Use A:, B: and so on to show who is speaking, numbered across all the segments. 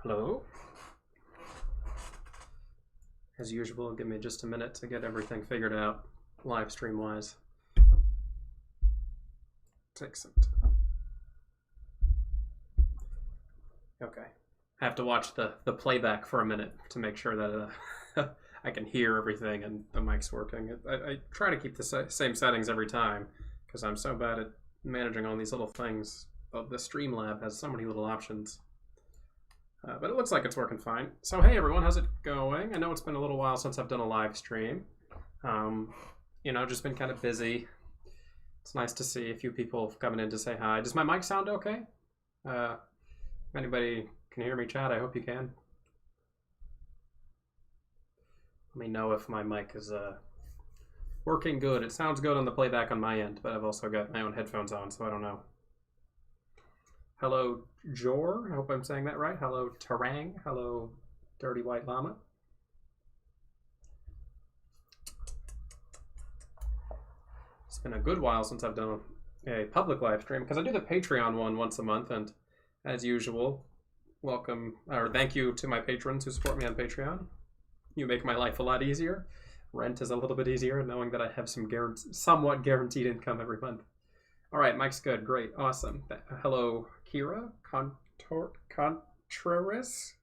A: Hello. As usual, give me just a minute to get everything figured out, live stream wise. Takes some time. Okay. I have to watch the playback for a minute to make sure that I can hear everything and the mic's working. I try to keep the same settings every time because I'm so bad at managing all these little things. The Streamlab has so many little options. But it looks like it's working fine. So hey everyone, how's it going? I know it's been a little while since I've done a live stream. You know, just been kind of busy. It's nice to see a few people coming in to say hi. Does my mic sound okay? If anybody can hear me, chat, I hope you can. Let me know if my mic is working good. It sounds good on the playback on my end, but I've also got my own headphones on, so I don't know. Hello, Jor. I hope I'm saying that right. Hello, Tarang. Hello, Dirty White Llama. It's been a good while since I've done a public live stream because I do the Patreon one once a month, and as usual, welcome or thank you to my patrons who support me on Patreon. You make my life a lot easier. Rent is a little bit easier knowing that I have some somewhat guaranteed income every month. All right, Mike's good. Great. Awesome. Hello, Kira. Contreras.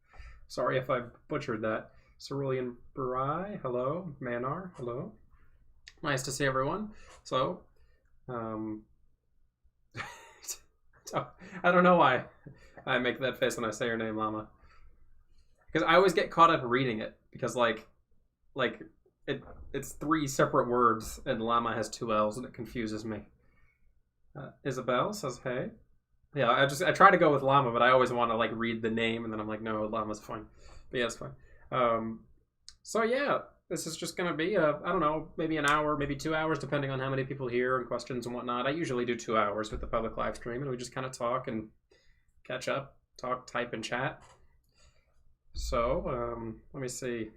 A: Sorry if I butchered that. Cerulean Bri. Hello. Manar. Hello. Nice to see everyone. So, I don't know why I make that face when I say your name, Llama. Because I always get caught up reading it. Because, it's three separate words, and Llama has two L's, and it confuses me. Isabel says, hey. Yeah, I try to go with Llama, but I always want to read the name, and then I'm like, no, Llama's fine. But yeah, it's fine. So yeah, this is just going to be, I don't know, maybe an hour, maybe 2 hours, depending on how many people here and questions and whatnot. I usually do 2 hours with the public live stream, and we just kind of talk and catch up, talk, type, and chat. So, let me see.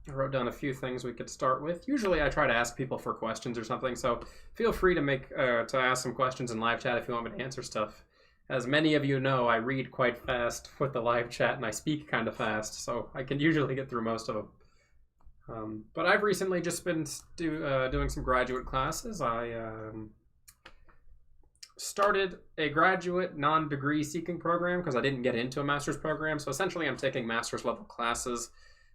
A: I wrote down a few things we could start with. Usually I try to ask people for questions or something, so feel free to ask some questions in live chat if you want me to answer stuff. As many of you know, I read quite fast with the live chat, and I speak kind of fast, so I can usually get through most of them. But I've recently just been doing some graduate classes. I started a graduate non-degree seeking program because I didn't get into a master's program, so essentially I'm taking master's level classes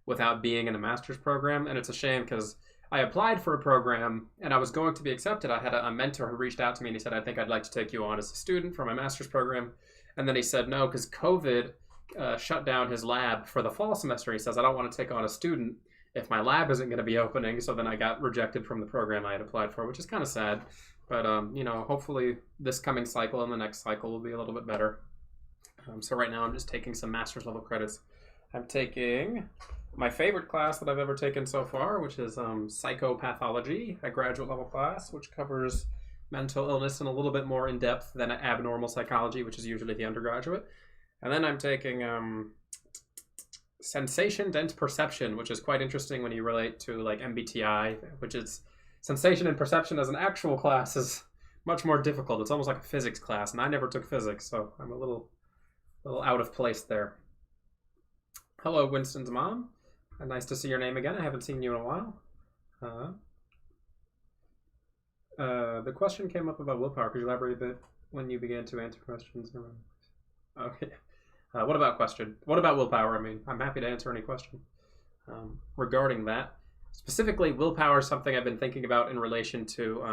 A: without being in a master's program, and it's a shame because I applied for a program and I was going to be accepted. I had a mentor who reached out to me and he said, I think I'd like to take you on as a student for my master's program. And then he said no, because COVID shut down his lab for the fall semester. He says, I don't want to take on a student if my lab isn't going to be opening. So then I got rejected from the program I had applied for, which is kind of sad. But, you know, hopefully this coming cycle and the next cycle will be a little bit better. So right now I'm just taking some master's level credits. I'm taking my favorite class that I've ever taken so far, which is Psychopathology, a graduate level class, which covers mental illness in a little bit more in depth than abnormal psychology, which is usually the undergraduate. And then I'm taking Sensation Dense Perception, which is quite interesting when you relate to MBTI, which is sensation and perception as an actual class is much more difficult. It's almost like a physics class, and I never took physics, so I'm a little out of place there. Hello, Winston's mom. Nice to see your name again. I haven't seen you in a while. The question came up about willpower. Could you elaborate a bit when you began to answer questions? Okay. What about question? What about willpower? I mean, I'm happy to answer any question regarding that. Specifically, willpower is something I've been thinking about in relation to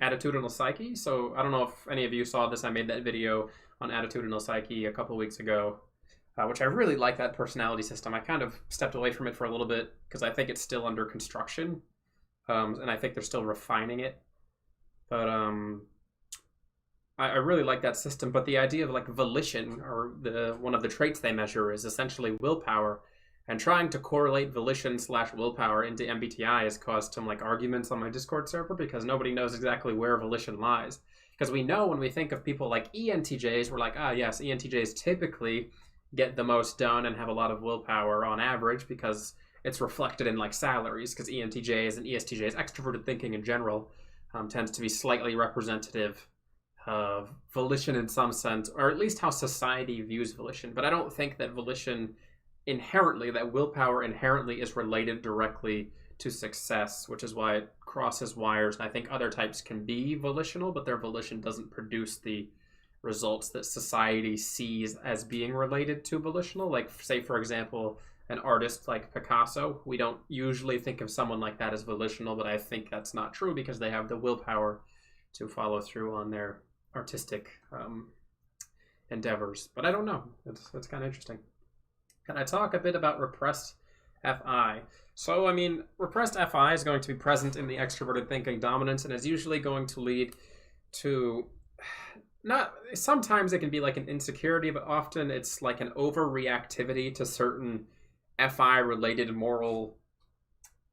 A: attitudinal psyche. So I don't know if any of you saw this. I made that video on attitudinal psyche a couple weeks ago. Which I really like that personality system. I kind of stepped away from it for a little bit because I think it's still under construction, and I think they're still refining it. But I really like that system. But the idea of volition, or one of the traits they measure, is essentially willpower, and trying to correlate volition/willpower into MBTI has caused some arguments on my Discord server because nobody knows exactly where volition lies. Because we know when we think of people like ENTJs, we're like, ah, yes, ENTJs typically get the most done and have a lot of willpower on average because it's reflected in salaries, because ENTJs and ESTJs, extroverted thinking in general, tends to be slightly representative volition in some sense, or at least how society views volition. But I don't think that volition inherently, that willpower inherently is related directly to success, which is why it crosses wires. And I think other types can be volitional, but their volition doesn't produce the results that society sees as being related to volitional. Like, say, for example, an artist like Picasso, we don't usually think of someone like that as volitional, but I think that's not true because they have the willpower to follow through on their artistic endeavors. But I don't know. It's kind of interesting. Can I talk a bit about repressed FI? So, I mean, repressed FI is going to be present in the extroverted thinking dominance and is usually going to lead to sometimes it can be like an insecurity, but often it's like an overreactivity to certain FI related moral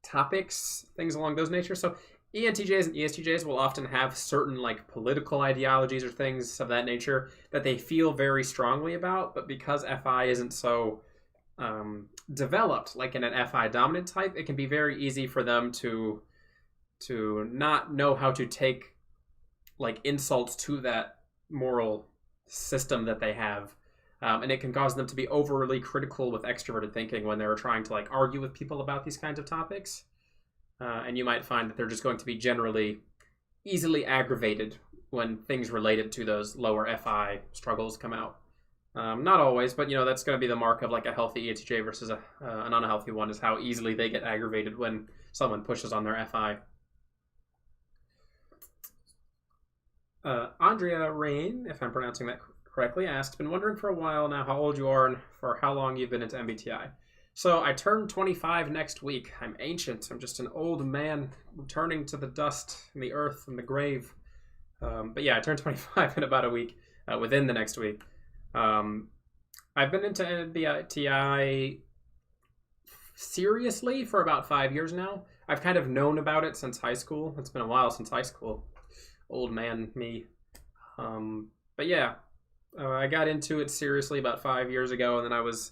A: topics, things along those natures. So ENTJs and ESTJs will often have certain like political ideologies or things of that nature that they feel very strongly about, but because FI isn't so developed like in an FI dominant type, it can be very easy for them to not know how to take like insults to that moral system that they have, and it can cause them to be overly critical with extroverted thinking when they're trying to like argue with people about these kinds of topics, and you might find that they're just going to be generally easily aggravated when things related to those lower FI struggles come out. Not always, but you know, that's going to be the mark of like a healthy ENTJ versus an unhealthy one, is how easily they get aggravated when someone pushes on their FI. Andrea Rain, if I'm pronouncing that correctly, asked, been wondering for a while now how old you are and for how long you've been into MBTI. So I turn 25 next week. I'm ancient. I'm just an old man returning to the dust and the earth and the grave. But yeah, I turn 25 in about a week, within the next week. I've been into MBTI seriously for about 5 years now. I've kind of known about it since high school. It's been a while since high school. Old man me. But yeah, I got into it seriously about 5 years ago, and then I was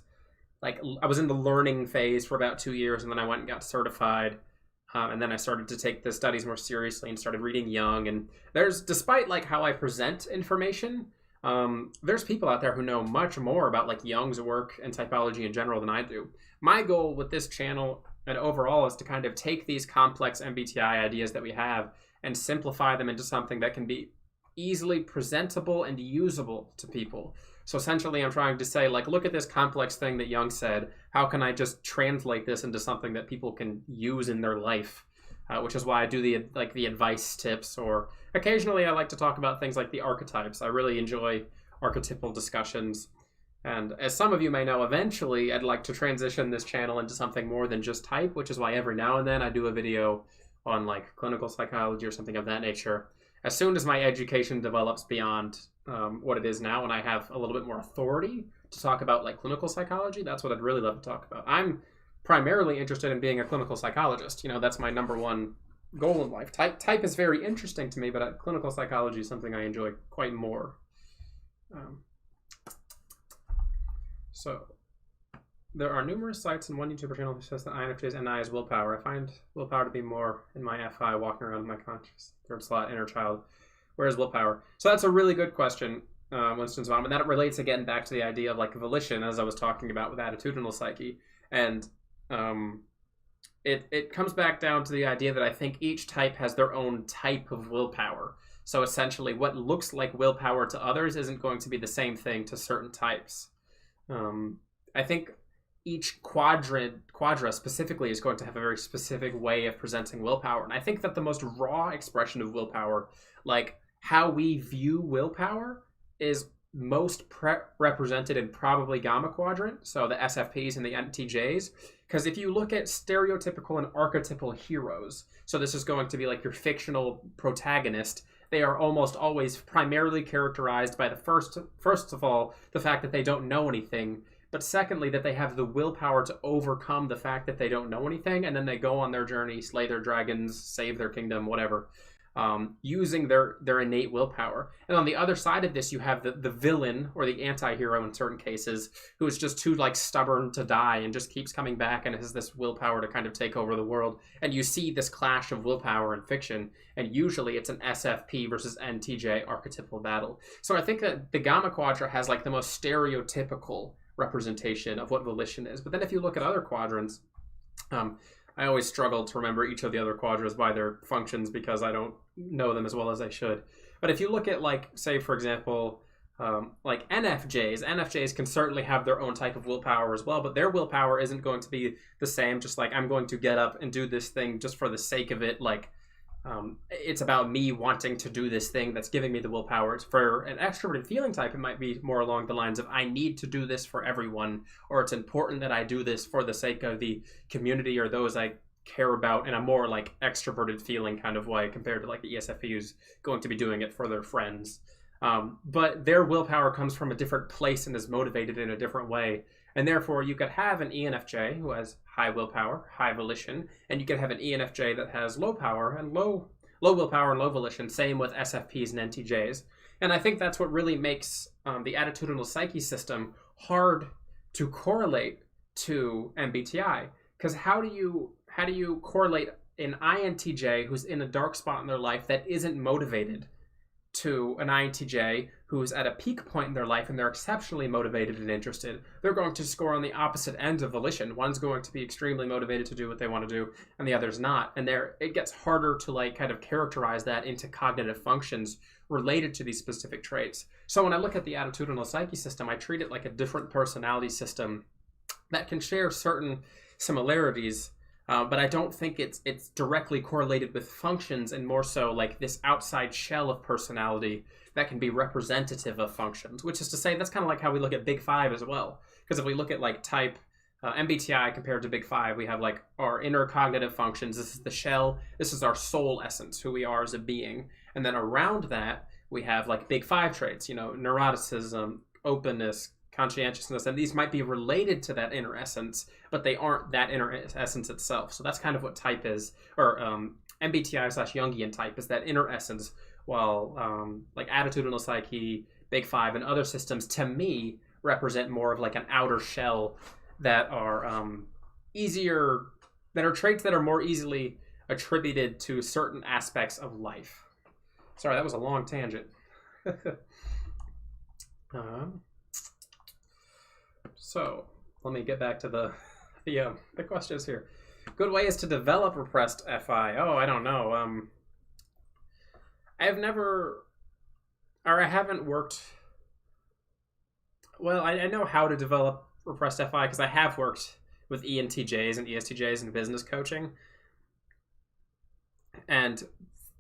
A: in the learning phase for about 2 years, and then I went and got certified, and then I started to take the studies more seriously and started reading Jung. And despite like how I present information, there's people out there who know much more about like Jung's work and typology in general than I do. My goal with this channel and overall is to kind of take these complex MBTI ideas that we have and simplify them into something that can be easily presentable and usable to people. So essentially I'm trying to say, like, look at this complex thing that Jung said. How can I just translate this into something that people can use in their life? Which is why I do the advice tips, or occasionally I like to talk about things like the archetypes. I really enjoy archetypal discussions. And as some of you may know, eventually I'd like to transition this channel into something more than just type, which is why every now and then I do a video on like clinical psychology or something of that nature. As soon as my education develops beyond what it is now, and I have a little bit more authority to talk about like clinical psychology, that's what I'd really love to talk about. I'm primarily interested in being a clinical psychologist. You know, that's my number one goal in life. Type is very interesting to me, but clinical psychology is something I enjoy quite more. So there are numerous sites and one YouTuber channel that says that INFJ's NI is willpower. I find willpower to be more in my FI, walking around in my conscious third slot, inner child. Where is willpower? So that's a really good question, Winston's mom, and that relates again back to the idea of like volition, as I was talking about with attitudinal psyche. And it comes back down to the idea that I think each type has their own type of willpower. So essentially what looks like willpower to others isn't going to be the same thing to certain types. I think each quadra specifically is going to have a very specific way of presenting willpower. And I think that the most raw expression of willpower, like how we view willpower, is most represented in probably gamma quadrant, so the SFPs and the NTJs. Because if you look at stereotypical and archetypal heroes, so this is going to be like your fictional protagonist, they are almost always primarily characterized by the first of all, the fact that they don't know anything, but secondly, that they have the willpower to overcome the fact that they don't know anything, and then they go on their journey, slay their dragons, save their kingdom, whatever. using their innate willpower. And on the other side of this, you have the villain or the anti-hero in certain cases, who is just too like stubborn to die and just keeps coming back and has this willpower to kind of take over the world. And you see this clash of willpower in fiction, and usually it's an SFP versus NTJ archetypal battle. So I think that the Gamma Quadra has like the most stereotypical representation of what volition is. But then if you look at other quadrants, I always struggle to remember each of the other quadras by their functions because I don't know them as well as I should. But if you look at, like, say, for example, like NFJs can certainly have their own type of willpower as well, but their willpower isn't going to be the same, just like I'm going to get up and do this thing just for the sake of it. Like, it's about me wanting to do this thing that's giving me the willpower. For an extroverted feeling type, it might be more along the lines of I need to do this for everyone, or it's important that I do this for the sake of the community or those I care about in a more like extroverted feeling kind of way, compared to like the ESFP who's going to be doing it for their friends. But their willpower comes from a different place and is motivated in a different way. And therefore, you could have an ENFJ who has high willpower, high volition, and you could have an ENFJ that has low power and low willpower and low volition. Same with SFPs and NTJs. And I think that's what really makes the attitudinal psyche system hard to correlate to MBTI. Because how do you correlate an INTJ who's in a dark spot in their life that isn't motivated to an INTJ who's at a peak point in their life and they're exceptionally motivated and interested? They're going to score on the opposite ends of volition. One's going to be extremely motivated to do what they want to do, and the other's not. And it gets harder to like kind of characterize that into cognitive functions related to these specific traits. So when I look at the attitudinal psyche system, I treat it like a different personality system that can share certain similarities, but I don't think it's directly correlated with functions, and more so like this outside shell of personality that can be representative of functions, which is to say that's kind of like how we look at Big Five as well. Because if we look at like type MBTI compared to Big Five, we have like our inner cognitive functions. This is the shell. This is our soul essence, who we are as a being. And then around that, we have like Big Five traits, neuroticism, openness, conscientiousness, and these might be related to that inner essence, but they aren't that inner essence itself. So that's kind of what type is, or MBTI/Jungian type is that inner essence, while like attitudinal psyche, Big Five, and other systems to me represent more of like an outer shell that are traits that are more easily attributed to certain aspects of life. Sorry, that was a long tangent. So let me get back to the questions here. Good ways to develop repressed FI. Oh, I don't know. I haven't worked. Well, I know how to develop repressed FI because I have worked with ENTJs and ESTJs in business coaching.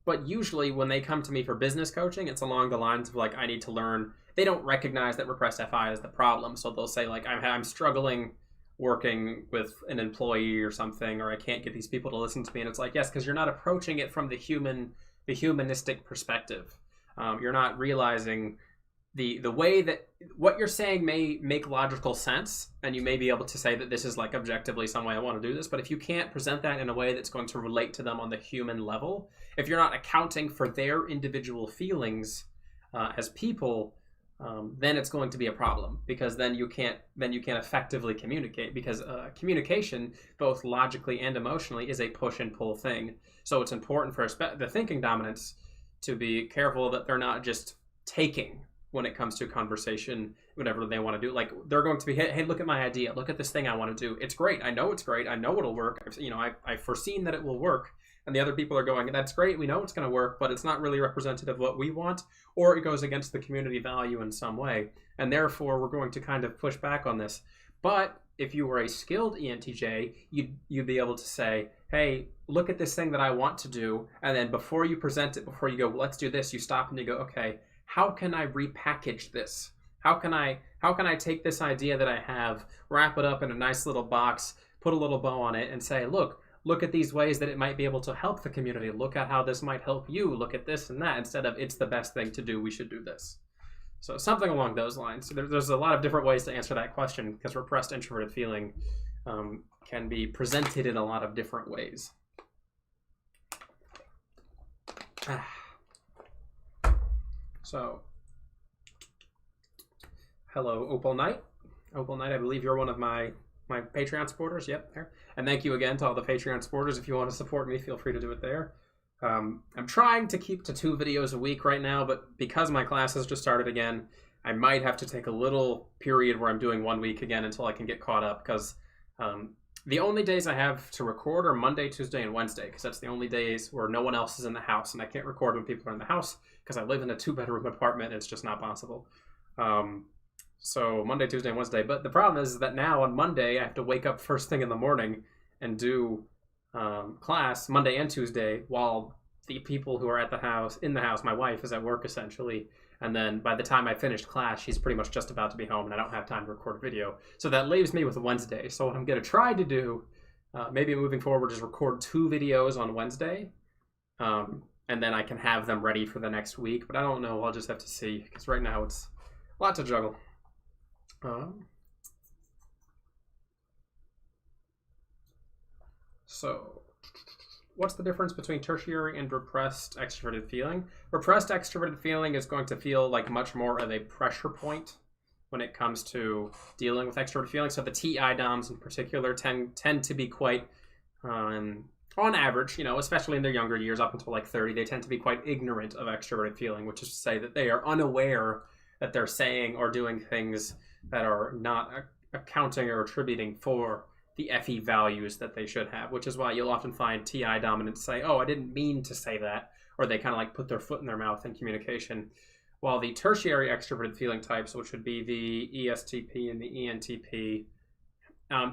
A: But usually when they come to me for business coaching, it's along the lines of like, I need to learn. They don't recognize that repressed FI is the problem. So they'll say like, I'm struggling working with an employee or something, or I can't get these people to listen to me. And it's like, yes, because you're not approaching it from the humanistic perspective. You're not realizing the way that what you're saying may make logical sense, and you may be able to say that this is like objectively some way I want to do this, but if you can't present that in a way that's going to relate to them on the human level, if you're not accounting for their individual feelings as people, then it's going to be a problem, because then you can't effectively communicate, because communication, both logically and emotionally, is a push and pull thing. So it's important for the thinking dominants to be careful that they're not just taking when it comes to conversation, whatever they want to do. Like, they're going to be, hey, look at my idea. Look at this thing I want to do. It's great. I know it's great. I know it'll work. I've foreseen that it will work. And the other people are going, that's great. We know it's going to work, but it's not really representative of what we want, or it goes against the community value in some way. And therefore, we're going to kind of push back on this. But if you were a skilled ENTJ, you'd be able to say, hey, look at this thing that I want to do. And then before you present it, before you go, well, let's do this, you stop and you go, okay, how can I repackage this? How can I take this idea that I have, wrap it up in a nice little box, put a little bow on it, and say, look at these ways that it might be able to help the community. Look at how this might help you. Look at this and that, instead of it's the best thing to do, we should do this. So something along those lines. So there's a lot of different ways to answer that question, because repressed introverted feeling can be presented in a lot of different ways. So, hello, Opal Knight. Opal Knight, I believe you're one of my Patreon supporters. Yep, there. And thank you again to all the Patreon supporters. If you want to support me, feel free to do it there. I'm trying to keep to 2 videos a week right now, but because my class has just started again, I might have to take a little period where I'm doing 1 week again until I can get caught up, because the only days I have to record are Monday, Tuesday, and Wednesday, because that's the only days where no one else is in the house, and I can't record when people are in the house because I live in a 2-bedroom apartment and it's just not possible. So Monday, Tuesday, and Wednesday. But the problem is that now on Monday I have to wake up first thing in the morning and do class Monday and Tuesday while the people who are at the house, my wife is at work essentially. And then by the time I finish class, she's pretty much just about to be home and I don't have time to record a video. So that leaves me with Wednesday. So what I'm going to try to do, maybe moving forward, is record 2 videos on Wednesday. And then I can have them ready for the next week. But I don't know. I'll just have to see, because right now it's a lot to juggle. So, what's the difference between tertiary and repressed extroverted feeling? Repressed extroverted feeling is going to feel like much more of a pressure point when it comes to dealing with extroverted feeling. So the TI DOMs in particular tend to be quite, on average, especially in their younger years, up until like 30, they tend to be quite ignorant of extroverted feeling, which is to say that they are unaware that they're saying or doing things that are not accounting or attributing for the FE values that they should have, which is why you'll often find TI dominants say, oh, I didn't mean to say that, or they kind of like put their foot in their mouth in communication. While the tertiary extroverted feeling types, which would be the ESTP and the ENTP,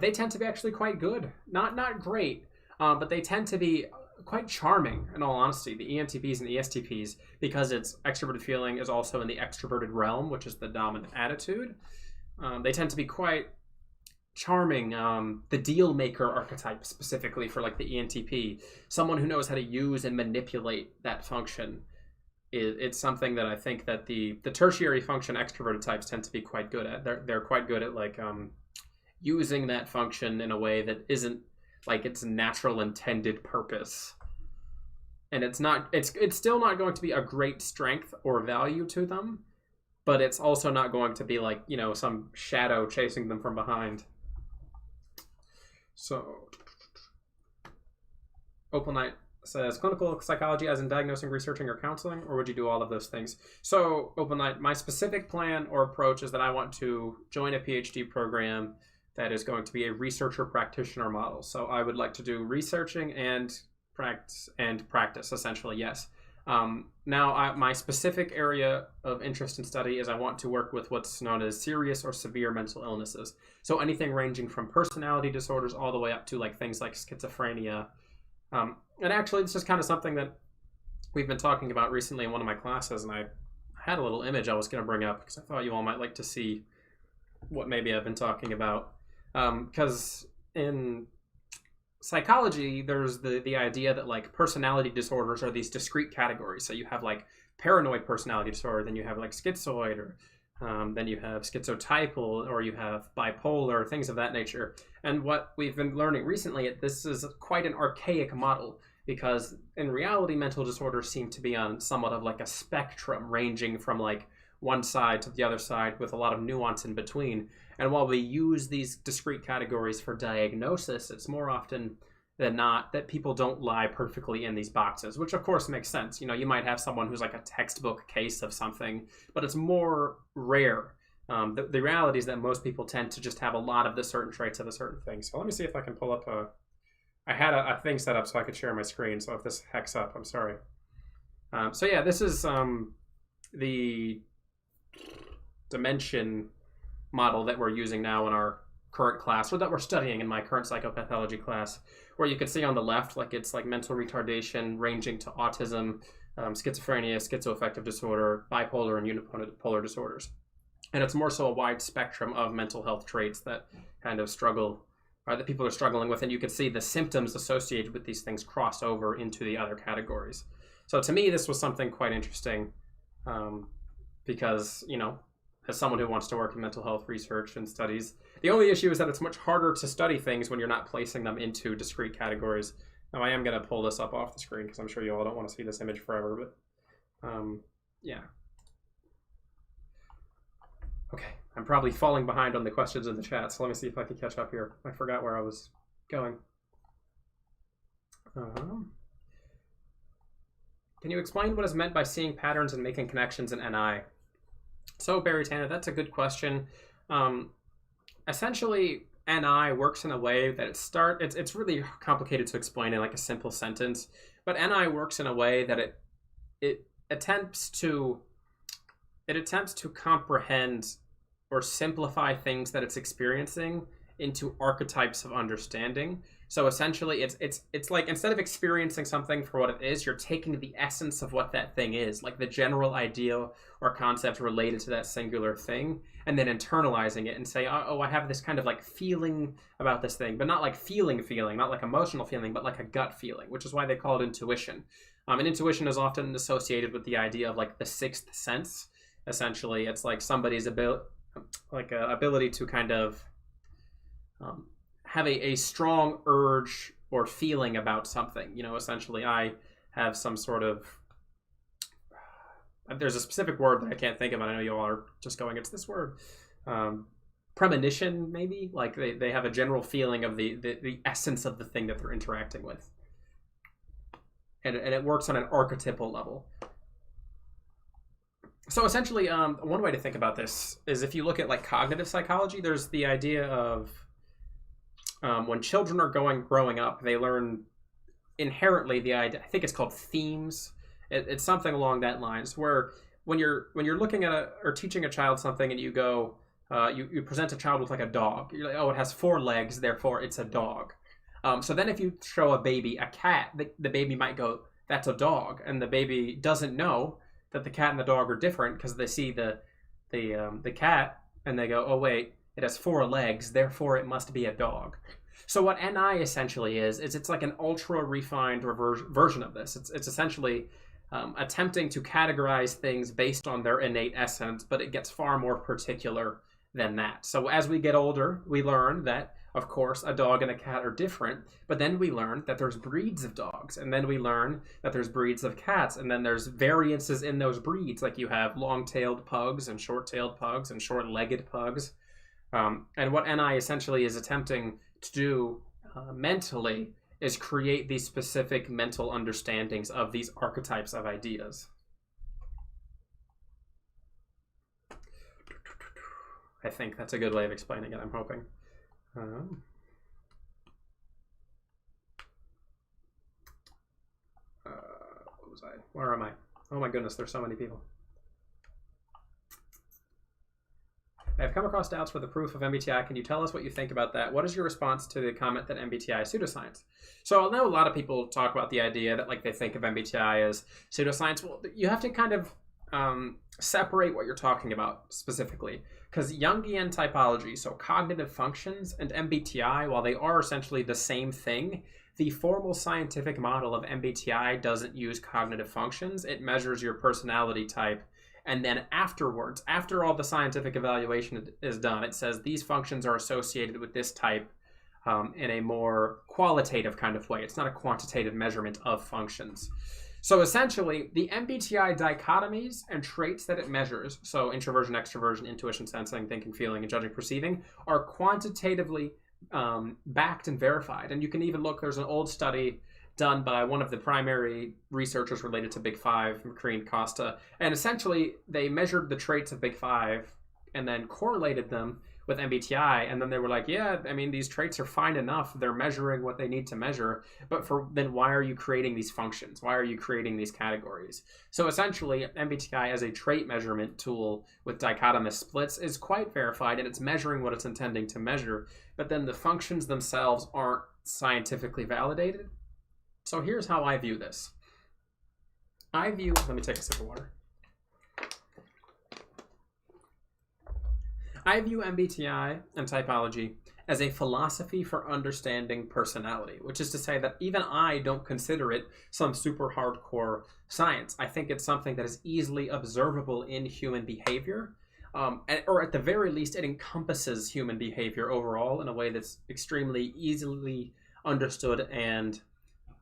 A: they tend to be actually quite good. Not great, but they tend to be quite charming, in all honesty, the ENTPs and ESTPs, because its extroverted feeling is also in the extroverted realm, which is the dominant attitude. They tend to be quite charming. The deal maker archetype, specifically for like the ENTP, someone who knows how to use and manipulate that function. It's something that I think that the tertiary function extroverted types tend to be quite good at. They're quite good at like using that function in a way that isn't like its natural intended purpose. And it's still not going to be a great strength or value to them, but it's also not going to be like, some shadow chasing them from behind. So, Opal Knight says, clinical psychology as in diagnosing, researching, or counseling, or would you do all of those things? So, Opal Knight, my specific plan or approach is that I want to join a PhD program that is going to be a researcher practitioner model. So I would like to do researching and practice, essentially, yes. Now, my specific area of interest and study is I want to work with what's known as serious or severe mental illnesses. So anything ranging from personality disorders all the way up to like things like schizophrenia. And actually, this is kind of something that we've been talking about recently in one of my classes, and I had a little image I was going to bring up because I thought you all might like to see what maybe I've been talking about. Because in psychology, there's the idea that like personality disorders are these discrete categories. So you have like paranoid personality disorder, then you have like schizoid, or then you have schizotypal, or you have bipolar, things of that nature. And what we've been learning recently, this is quite an archaic model, because in reality, mental disorders seem to be on somewhat of like a spectrum ranging from like one side to the other side with a lot of nuance in between. And while we use these discrete categories for diagnosis, it's more often than not that people don't lie perfectly in these boxes, which of course makes sense. You might have someone who's like a textbook case of something, but it's more rare. The reality is that most people tend to just have a lot of the certain traits of a certain thing. So let me see if I can pull up I had a thing set up so I could share my screen. So if this hacks up, I'm sorry. So yeah, this is the dimension model that we're using now in our current class, or that we're studying in my current psychopathology class, where you can see on the left, like it's like mental retardation ranging to autism, schizophrenia, schizoaffective disorder, bipolar, and unipolar disorders. And it's more so a wide spectrum of mental health traits that kind of struggle, or that people are struggling with, and you can see the symptoms associated with these things cross over into the other categories. So to me, this was something quite interesting, because, as someone who wants to work in mental health research and studies, the only issue is that it's much harder to study things when you're not placing them into discrete categories. Now I am going to pull this up off the screen because I'm sure you all don't want to see this image forever, but yeah. Okay, I'm probably falling behind on the questions in the chat, so let me see if I can catch up here. I forgot where I was going. Can you explain what is meant by seeing patterns and making connections in NI? So, Barry Tanner, that's a good question. Essentially, NI works in a way that it's really complicated to explain in like a simple sentence, but NI works in a way that it attempts to comprehend or simplify things that it's experiencing into archetypes of understanding. So essentially it's like, instead of experiencing something for what it is, you're taking the essence of what that thing is, like the general idea or concept related to that singular thing, and then internalizing it and say, oh, I have this kind of like feeling about this thing, but not like feeling, not like emotional feeling, but like a gut feeling, which is why they call it intuition. And intuition is often associated with the idea of like the sixth sense. Essentially, it's like somebody's ability to kind of have a strong urge or feeling about something. You know, essentially, I have some sort of, there's a specific word that I can't think of, and I know you all are just going, it's this word. Premonition, maybe? Like they have a general feeling of the essence of the thing that they're interacting with. And it works on an archetypal level. So essentially, one way to think about this is if you look at like cognitive psychology, there's the idea of when children are growing up, they learn inherently the idea. I think it's called themes. It's something along that lines, where when you're looking at or teaching a child something, and you go, you present a child with like a dog. You're like, oh, it has 4 legs, therefore it's a dog. So then if you show a baby a cat, the baby might go, that's a dog, and the baby doesn't know that the cat and the dog are different because they see the cat and they go, oh wait, it has 4 legs, therefore it must be a dog. So what NI essentially is it's like an ultra refined version of this. It's essentially attempting to categorize things based on their innate essence, but it gets far more particular than that. So as we get older, we learn that, of course, a dog and a cat are different, but then we learn that there's breeds of dogs, and then we learn that there's breeds of cats, and then there's variances in those breeds, like you have long-tailed pugs and short-tailed pugs and short-legged pugs. And what NI essentially is attempting to do mentally is create these specific mental understandings of these archetypes of ideas. I think that's a good way of explaining it, I'm hoping. What was I? Where am I? Oh my goodness, there's so many people. I've come across doubts with the proof of MBTI. Can you tell us what you think about that? What is your response to the comment that MBTI is pseudoscience? So I know a lot of people talk about the idea that like they think of MBTI as pseudoscience. Well, you have to kind of separate what you're talking about specifically, because Jungian typology, so cognitive functions, and MBTI, while they are essentially the same thing, the formal scientific model of MBTI doesn't use cognitive functions. It measures your personality type, and then afterwards, after all the scientific evaluation is done, it says these functions are associated with this type in a more qualitative kind of way. It's not a quantitative measurement of functions. So essentially, the MBTI dichotomies and traits that it measures, so introversion, extroversion, intuition, sensing, thinking, feeling, and judging, perceiving, are quantitatively backed and verified. And you can even look, there's an old study done by one of the primary researchers related to Big Five, McCree and Costa, and essentially they measured the traits of Big Five and then correlated them with MBTI, and then they were like, yeah, I mean, these traits are fine enough. They're measuring what they need to measure, but then why are you creating these functions? Why are you creating these categories? So essentially, MBTI as a trait measurement tool with dichotomous splits is quite verified, and it's measuring what it's intending to measure, but then the functions themselves aren't scientifically validated. So here's how I view this. Let me take a sip of water. I view MBTI and typology as a philosophy for understanding personality, which is to say that even I don't consider it some super hardcore science. I think it's something that is easily observable in human behavior, or at the very least, it encompasses human behavior overall in a way that's extremely easily understood and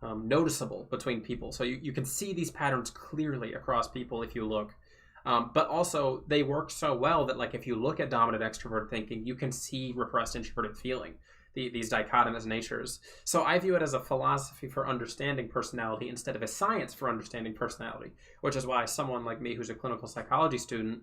A: noticeable between people. So you can see these patterns clearly across people if you look. But also, they work so well that, like, if you look at dominant extroverted thinking, you can see repressed introverted feeling, these dichotomous natures. So I view it as a philosophy for understanding personality instead of a science for understanding personality, which is why someone like me who's a clinical psychology student,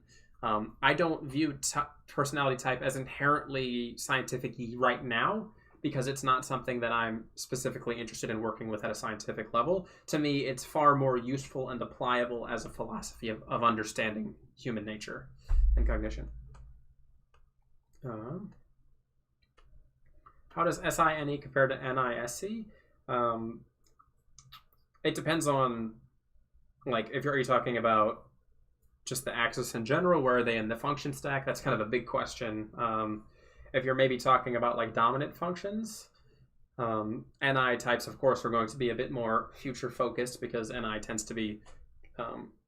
A: I don't view personality type as inherently scientific right now, because it's not something that I'm specifically interested in working with at a scientific level. To me, it's far more useful and applicable as a philosophy of understanding human nature and cognition. How does SINE compare to NISC? It depends on, like, if you're talking about just the axis in general, where are they in the function stack? That's kind of a big question. If you're maybe talking about like dominant functions, NI types, of course, are going to be a bit more future focused, because NI tends to be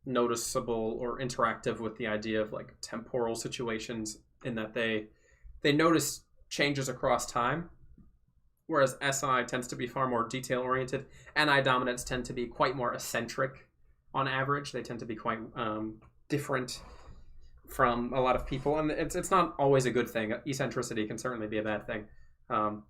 A: noticeable or interactive with the idea of like temporal situations, in that they notice changes across time, whereas SI tends to be far more detail oriented. NI dominants tend to be quite more eccentric on average. They tend to be quite different from a lot of people, and it's not always a good thing. Eccentricity can certainly be a bad thing,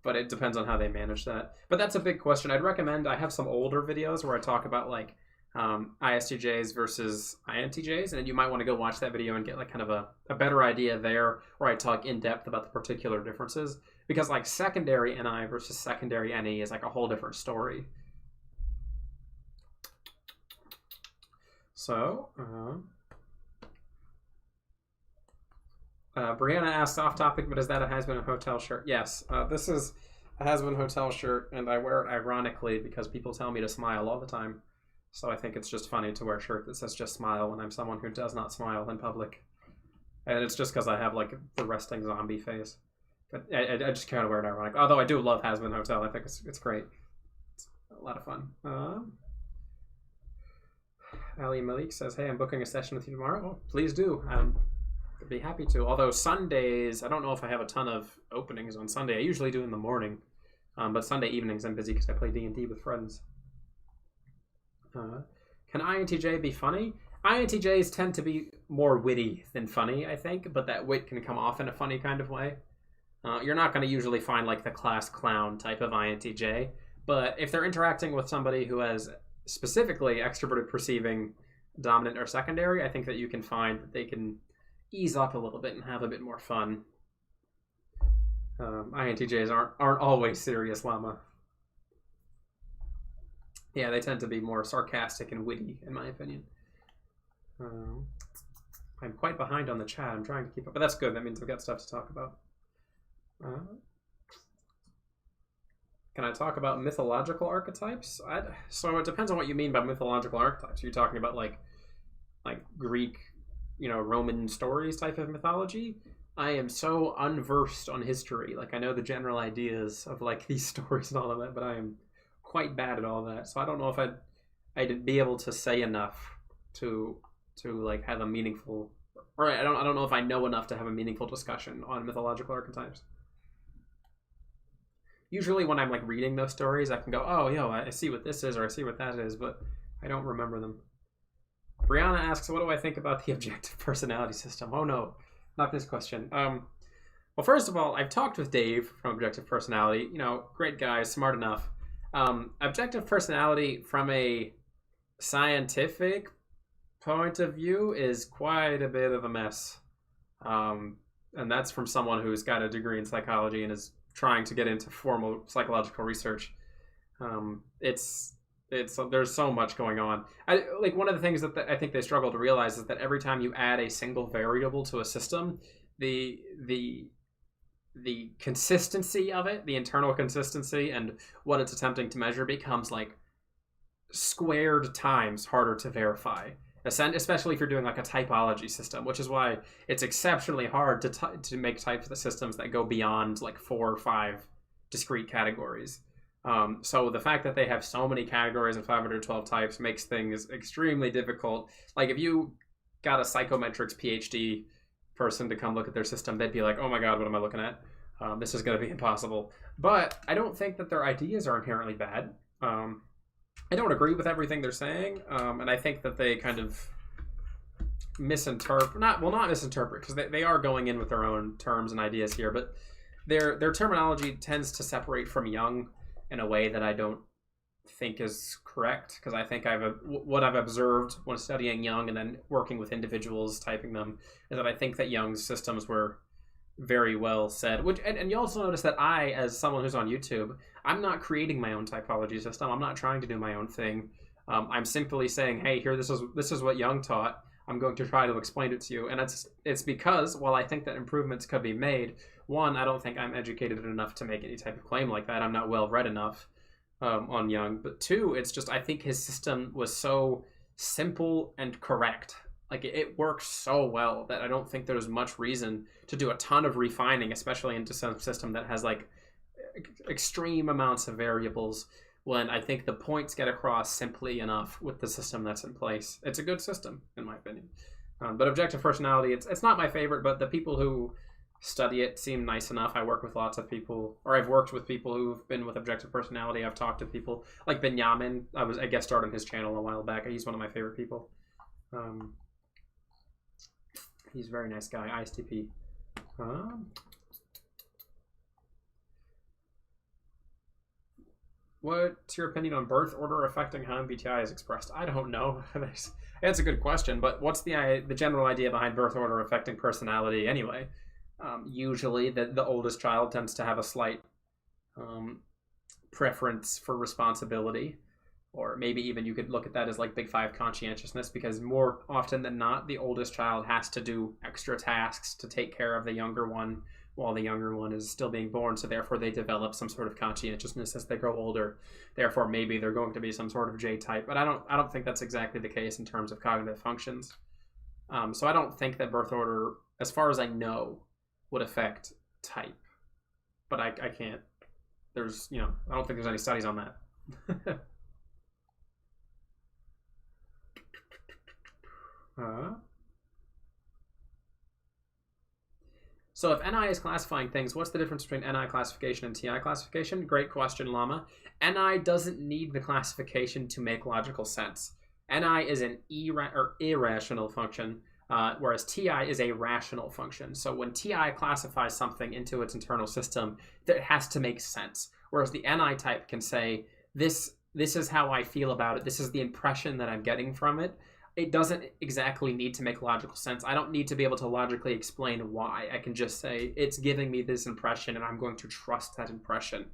A: but it depends on how they manage that. But that's a big question. I'd recommend, I have some older videos where I talk about like ISTJs versus INTJs, and you might want to go watch that video and get like kind of a better idea there, where I talk in depth about the particular differences, because like secondary NI versus secondary NE is like a whole different story. So Brianna asks, off topic, but is that a Has-Been Hotel shirt? Yes, this is a Has-Been Hotel shirt, and I wear it ironically because people tell me to smile all the time. So I think it's just funny to wear a shirt that says just smile when I'm someone who does not smile in public. And it's just because I have like the resting zombie face. But I just kind of wear it ironically. Although I do love Has-Been Hotel. I think it's great. It's a lot of fun. Ali Malik says, hey, I'm booking a session with you tomorrow. Oh, please do. I'd be happy to. Although Sundays, I don't know if I have a ton of openings on Sunday. I usually do in the morning. But Sunday evenings I'm busy because I play D&D with friends. Can INTJ be funny? INTJs tend to be more witty than funny, I think, but that wit can come off in a funny kind of way. You're not going to usually find like the class clown type of INTJ, but if they're interacting with somebody who has specifically extroverted perceiving dominant or secondary, I think that you can find that they can ease up a little bit and have a bit more fun. INTJs aren't always serious llama. Yeah, they tend to be more sarcastic and witty, in my opinion. I'm quite behind on the chat. I'm trying to keep up, but that's good. That means I've got stuff to talk about. Can I talk about mythological archetypes? So it depends on what you mean by mythological archetypes. Are you talking about like Greek, Roman stories type of mythology? I am so unversed on history. Like, I know the general ideas of like these stories and all of that, but I am quite bad at all that. So I don't know if I'd be able to say enough to like have a meaningful, or I don't know if I know enough to have a meaningful discussion on mythological archetypes. Usually when I'm like reading those stories, I can go, oh, I see what this is, or I see what that is, but I don't remember them. Brianna asks, what do I think about the objective personality system? Oh no, not this question. Well, first of all, I've talked with Dave from Objective Personality. Great guy, smart enough. Objective personality from a scientific point of view is quite a bit of a mess. And that's from someone who's got a degree in psychology and is trying to get into formal psychological research. There's so much going on. One of the things that I think they struggle to realize is that every time you add a single variable to a system, the consistency of it, the internal consistency and what it's attempting to measure becomes like squared times harder to verify, especially if you're doing like a typology system, which is why it's exceptionally hard to make types of systems that go beyond like 4 or 5 discrete categories. So the fact that they have so many categories and 512 types makes things extremely difficult. Like if you got a psychometrics PhD person to come look at their system, they'd be like, oh my god, what am I looking at? This is going to be impossible. But I don't think that their ideas are inherently bad. I don't agree with everything they're saying, and I think that they kind of misinterpret, not misinterpret, because they are going in with their own terms and ideas here, but their terminology tends to separate from Jung in a way that I don't think is correct, because I think what I've observed when studying Jung and then working with individuals typing them is that I think that Jung's systems were very well said, which and you also notice that I, as someone who's on YouTube, I'm not creating my own typology system. I'm not trying to do my own thing. I'm simply saying, hey, here, this is what Jung taught. I'm going to try to explain it to you. And it's because, while I think that improvements could be made, one, I don't think I'm educated enough to make any type of claim like that. I'm not well read enough on Jung. But two, it's just, I think his system was so simple and correct. Like, it works so well that I don't think there's much reason to do a ton of refining, especially into some system that has like extreme amounts of variables, when I think the points get across simply enough with the system that's in place. It's a good system, in my opinion. But objective personality, it's not my favorite, but the people who study it seem nice enough. I work with lots of people, or I've worked with people who've been with objective personality. I've talked to people like Benjamin. I guest starred on his channel a while back. He's one of my favorite people. He's a very nice guy. ISTP. What's your opinion on birth order affecting how MBTI is expressed? I don't know. That's a good question, but what's the general idea behind birth order affecting personality anyway? Usually the oldest child tends to have a slight preference for responsibility, or maybe even you could look at that as like Big Five conscientiousness, because more often than not, the oldest child has to do extra tasks to take care of the younger one while the younger one is still being born, so therefore they develop some sort of conscientiousness as they grow older. Therefore, maybe they're going to be some sort of J-type, but I don't think that's exactly the case in terms of cognitive functions. So I don't think that birth order, as far as I know, would affect type, but I can't. I don't think there's any studies on that. So if NI is classifying things, what's the difference between NI classification and TI classification? Great question, Llama. NI doesn't need the classification to make logical sense. NI is an irrational function, whereas TI is a rational function. So when TI classifies something into its internal system, it has to make sense. Whereas the NI type can say, this is how I feel about it. This is the impression that I'm getting from it. It doesn't exactly need to make logical sense. I don't need to be able to logically explain why. I can just say, it's giving me this impression and I'm going to trust that impression.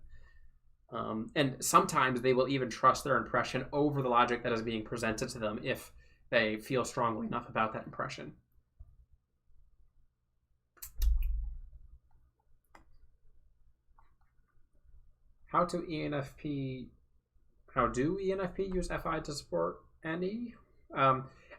A: And sometimes they will even trust their impression over the logic that is being presented to them if they feel strongly enough about that impression. How do ENFP use FI to support NE?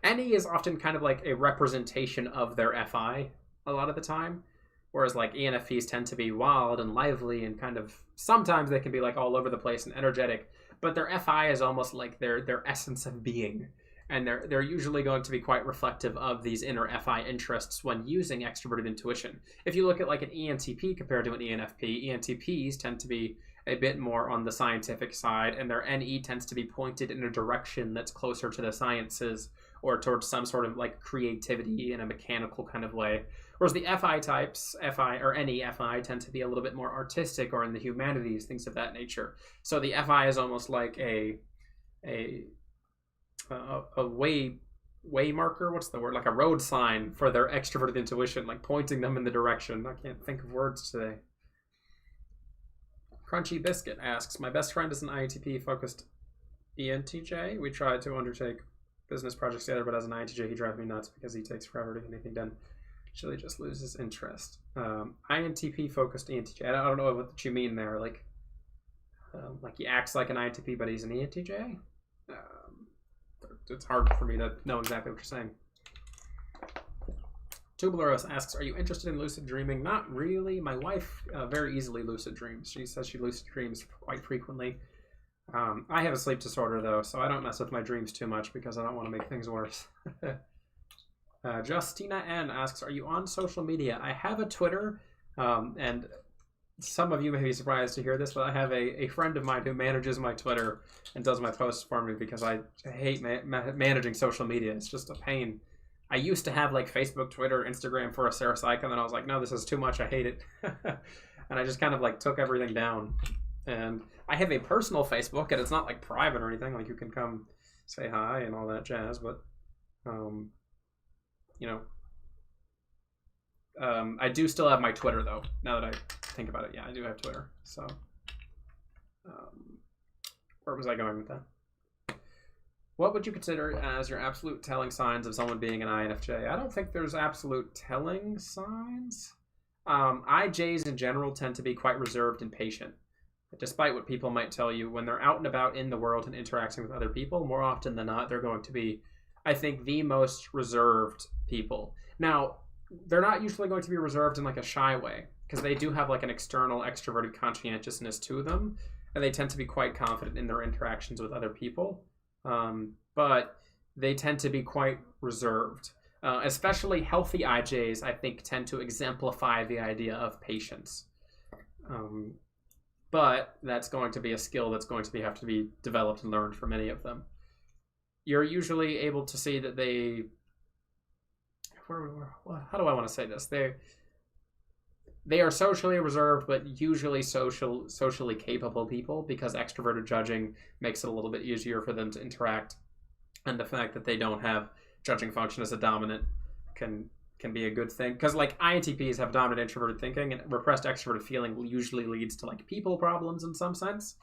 A: NE is often kind of like a representation of their FI a lot of the time, whereas like ENFPs tend to be wild and lively and kind of, sometimes they can be like all over the place and energetic, but their FI is almost like their essence of being, and they're usually going to be quite reflective of these inner FI interests when using extroverted intuition. If you look at like an ENTP compared to an ENFP, ENTPs tend to be a bit more on the scientific side, and their NE tends to be pointed in a direction that's closer to the sciences or towards some sort of like creativity in a mechanical kind of way. Whereas the FI types, FI or NE-FI, tend to be a little bit more artistic or in the humanities, things of that nature. So the FI is almost like a way marker, what's the word? Like a road sign for their extroverted intuition, like pointing them in the direction. I can't think of words today. Crunchy Biscuit asks, my best friend is an INTP-focused ENTJ. We tried to undertake business projects together, but as an INTJ, he drives me nuts because he takes forever to get anything done. Actually, just loses interest. INTP-focused ENTJ. I don't know what you mean there. Like he acts like an INTP, but he's an ENTJ? It's hard for me to know exactly what you're saying. Tubularos asks, are you interested in lucid dreaming? Not really. My wife very easily lucid dreams. She says she lucid dreams quite frequently. I have a sleep disorder, though, so I don't mess with my dreams too much because I don't want to make things worse. Justina N asks, are you on social media? I have a Twitter, and some of you may be surprised to hear this, but I have a friend of mine who manages my Twitter and does my posts for me because I hate managing social media. It's just a pain. I used to have like Facebook, Twitter, Instagram for a Sarah Psych, and then I was like, no, this is too much. I hate it. And I just kind of like took everything down. And I have a personal Facebook, and it's not like private or anything. Like you can come say hi and all that jazz, but you know, I do still have my Twitter though. Now that I think about it, yeah, I do have Twitter. So, where was I going with that? What would you consider as your absolute telling signs of someone being an INFJ? I don't think there's absolute telling signs. IJs in general tend to be quite reserved and patient. Despite what people might tell you, when they're out and about in the world and interacting with other people, more often than not, they're going to be, I think, the most reserved people. Now, they're not usually going to be reserved in like a shy way, because they do have like an external extroverted conscientiousness to them, and they tend to be quite confident in their interactions with other people. But they tend to be quite reserved. Especially healthy IJs, I think, tend to exemplify the idea of patience. But that's going to be a skill that's going to have to be developed and learned for many of them. You're usually able to see that they... How do I want to say this? They are socially reserved, but usually socially capable people, because extroverted judging makes it a little bit easier for them to interact. And the fact that they don't have judging function as a dominant can be a good thing, because like INTPs have dominant introverted thinking, and repressed extroverted feeling usually leads to like people problems in some sense.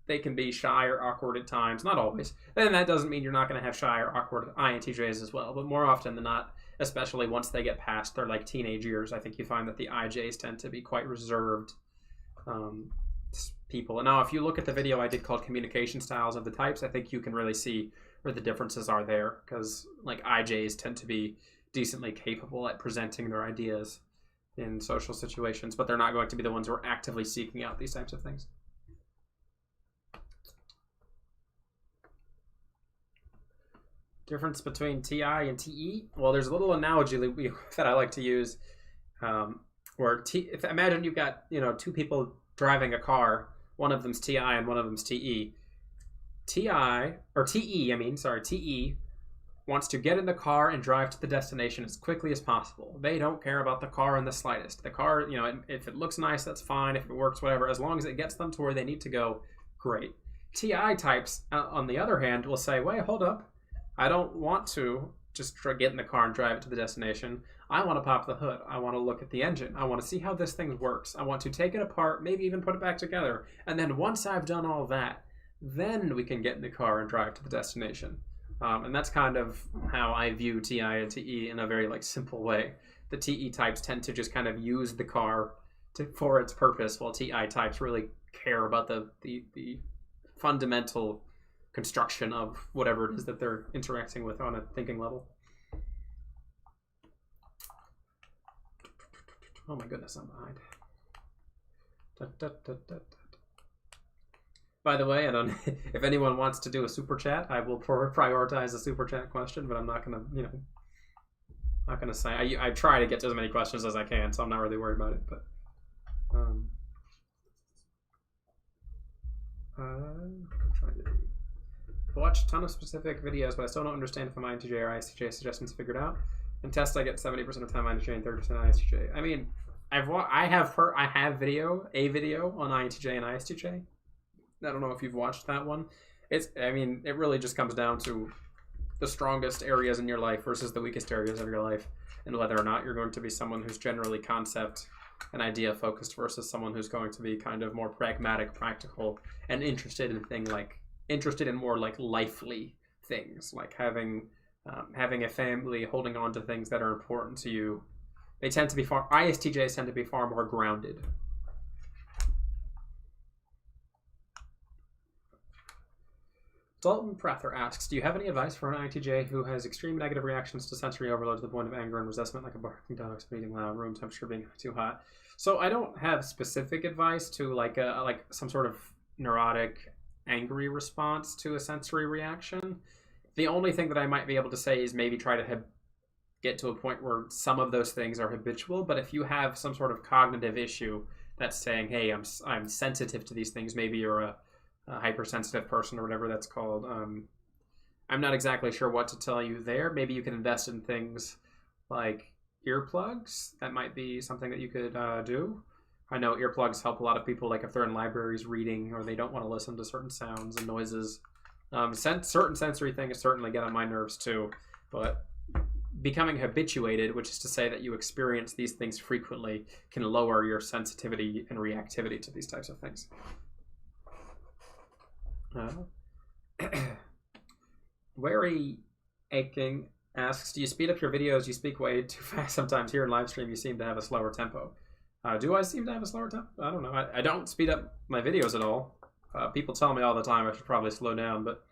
A: They can be shy or awkward at times, not always. And that doesn't mean you're not going to have shy or awkward INTJs as well, but more often than not, especially once they get past their like teenage years, I think you find that the IJs tend to be quite reserved people. And now if you look at the video I did called Communication Styles of the Types, I think you can really see where the differences are there, because like IJs tend to be decently capable at presenting their ideas in social situations, but they're not going to be the ones who are actively seeking out these types of things. Difference between TI and TE? Well, there's a little analogy that I like to use, where imagine you've got two people driving a car. One of them's TI and one of them's TE. TE wants to get in the car and drive to the destination as quickly as possible. They don't care about the car in the slightest. The car, if it looks nice, that's fine. If it works, whatever. As long as it gets them to where they need to go, great. TI types, on the other hand, will say, wait, hold up. I don't want to just get in the car and drive it to the destination. I want to pop the hood. I want to look at the engine. I want to see how this thing works. I want to take it apart, maybe even put it back together. And then once I've done all that, then we can get in the car and drive to the destination. And that's kind of how I view TI and TE in a very simple way. The TE types tend to just kind of use the car for its purpose, while TI types really care about the fundamental construction of whatever it is that they're interacting with on a thinking level. Oh my goodness, I'm behind. By the way, if anyone wants to do a super chat, I will prioritize a super chat question, but I'm not gonna, not gonna say. I try to get to as many questions as I can, so I'm not really worried about it. But I'm trying to watch a ton of specific videos, but I still don't understand if I'm INTJ or ISTJ. Suggestions figured out. In tests, I get 70% of the time INTJ and 30% ISTJ. I mean, I have a video on INTJ and ISTJ. I don't know if you've watched that one. It really just comes down to the strongest areas in your life versus the weakest areas of your life, and whether or not you're going to be someone who's generally concept and idea focused versus someone who's going to be kind of more pragmatic, practical, and interested in more lively things, like having a family, holding on to things that are important to you. ISTJs tend to be far more grounded. Dalton Prather asks, do you have any advice for an INTJ who has extreme negative reactions to sensory overload to the point of anger and resentment, like a barking dog, speeding loud, room temperature being too hot? So I don't have specific advice to some sort of neurotic, angry response to a sensory reaction. The only thing that I might be able to say is maybe try to get to a point where some of those things are habitual. But if you have some sort of cognitive issue that's saying, hey, I'm sensitive to these things, maybe you're a hypersensitive person or whatever that's called. I'm not exactly sure what to tell you there. Maybe you can invest in things like earplugs. That might be something that you could do. I know earplugs help a lot of people, like if they're in libraries reading or they don't want to listen to certain sounds and noises. Certain sensory things certainly get on my nerves too, but becoming habituated, which is to say that you experience these things frequently, can lower your sensitivity and reactivity to these types of things. Wary Aching asks, do you speed up your videos? You speak way too fast sometimes. Here in live stream, you seem to have a slower tempo. Do I seem to have a slower tempo? I don't know. I don't speed up my videos at all. People tell me all the time I should probably slow down, but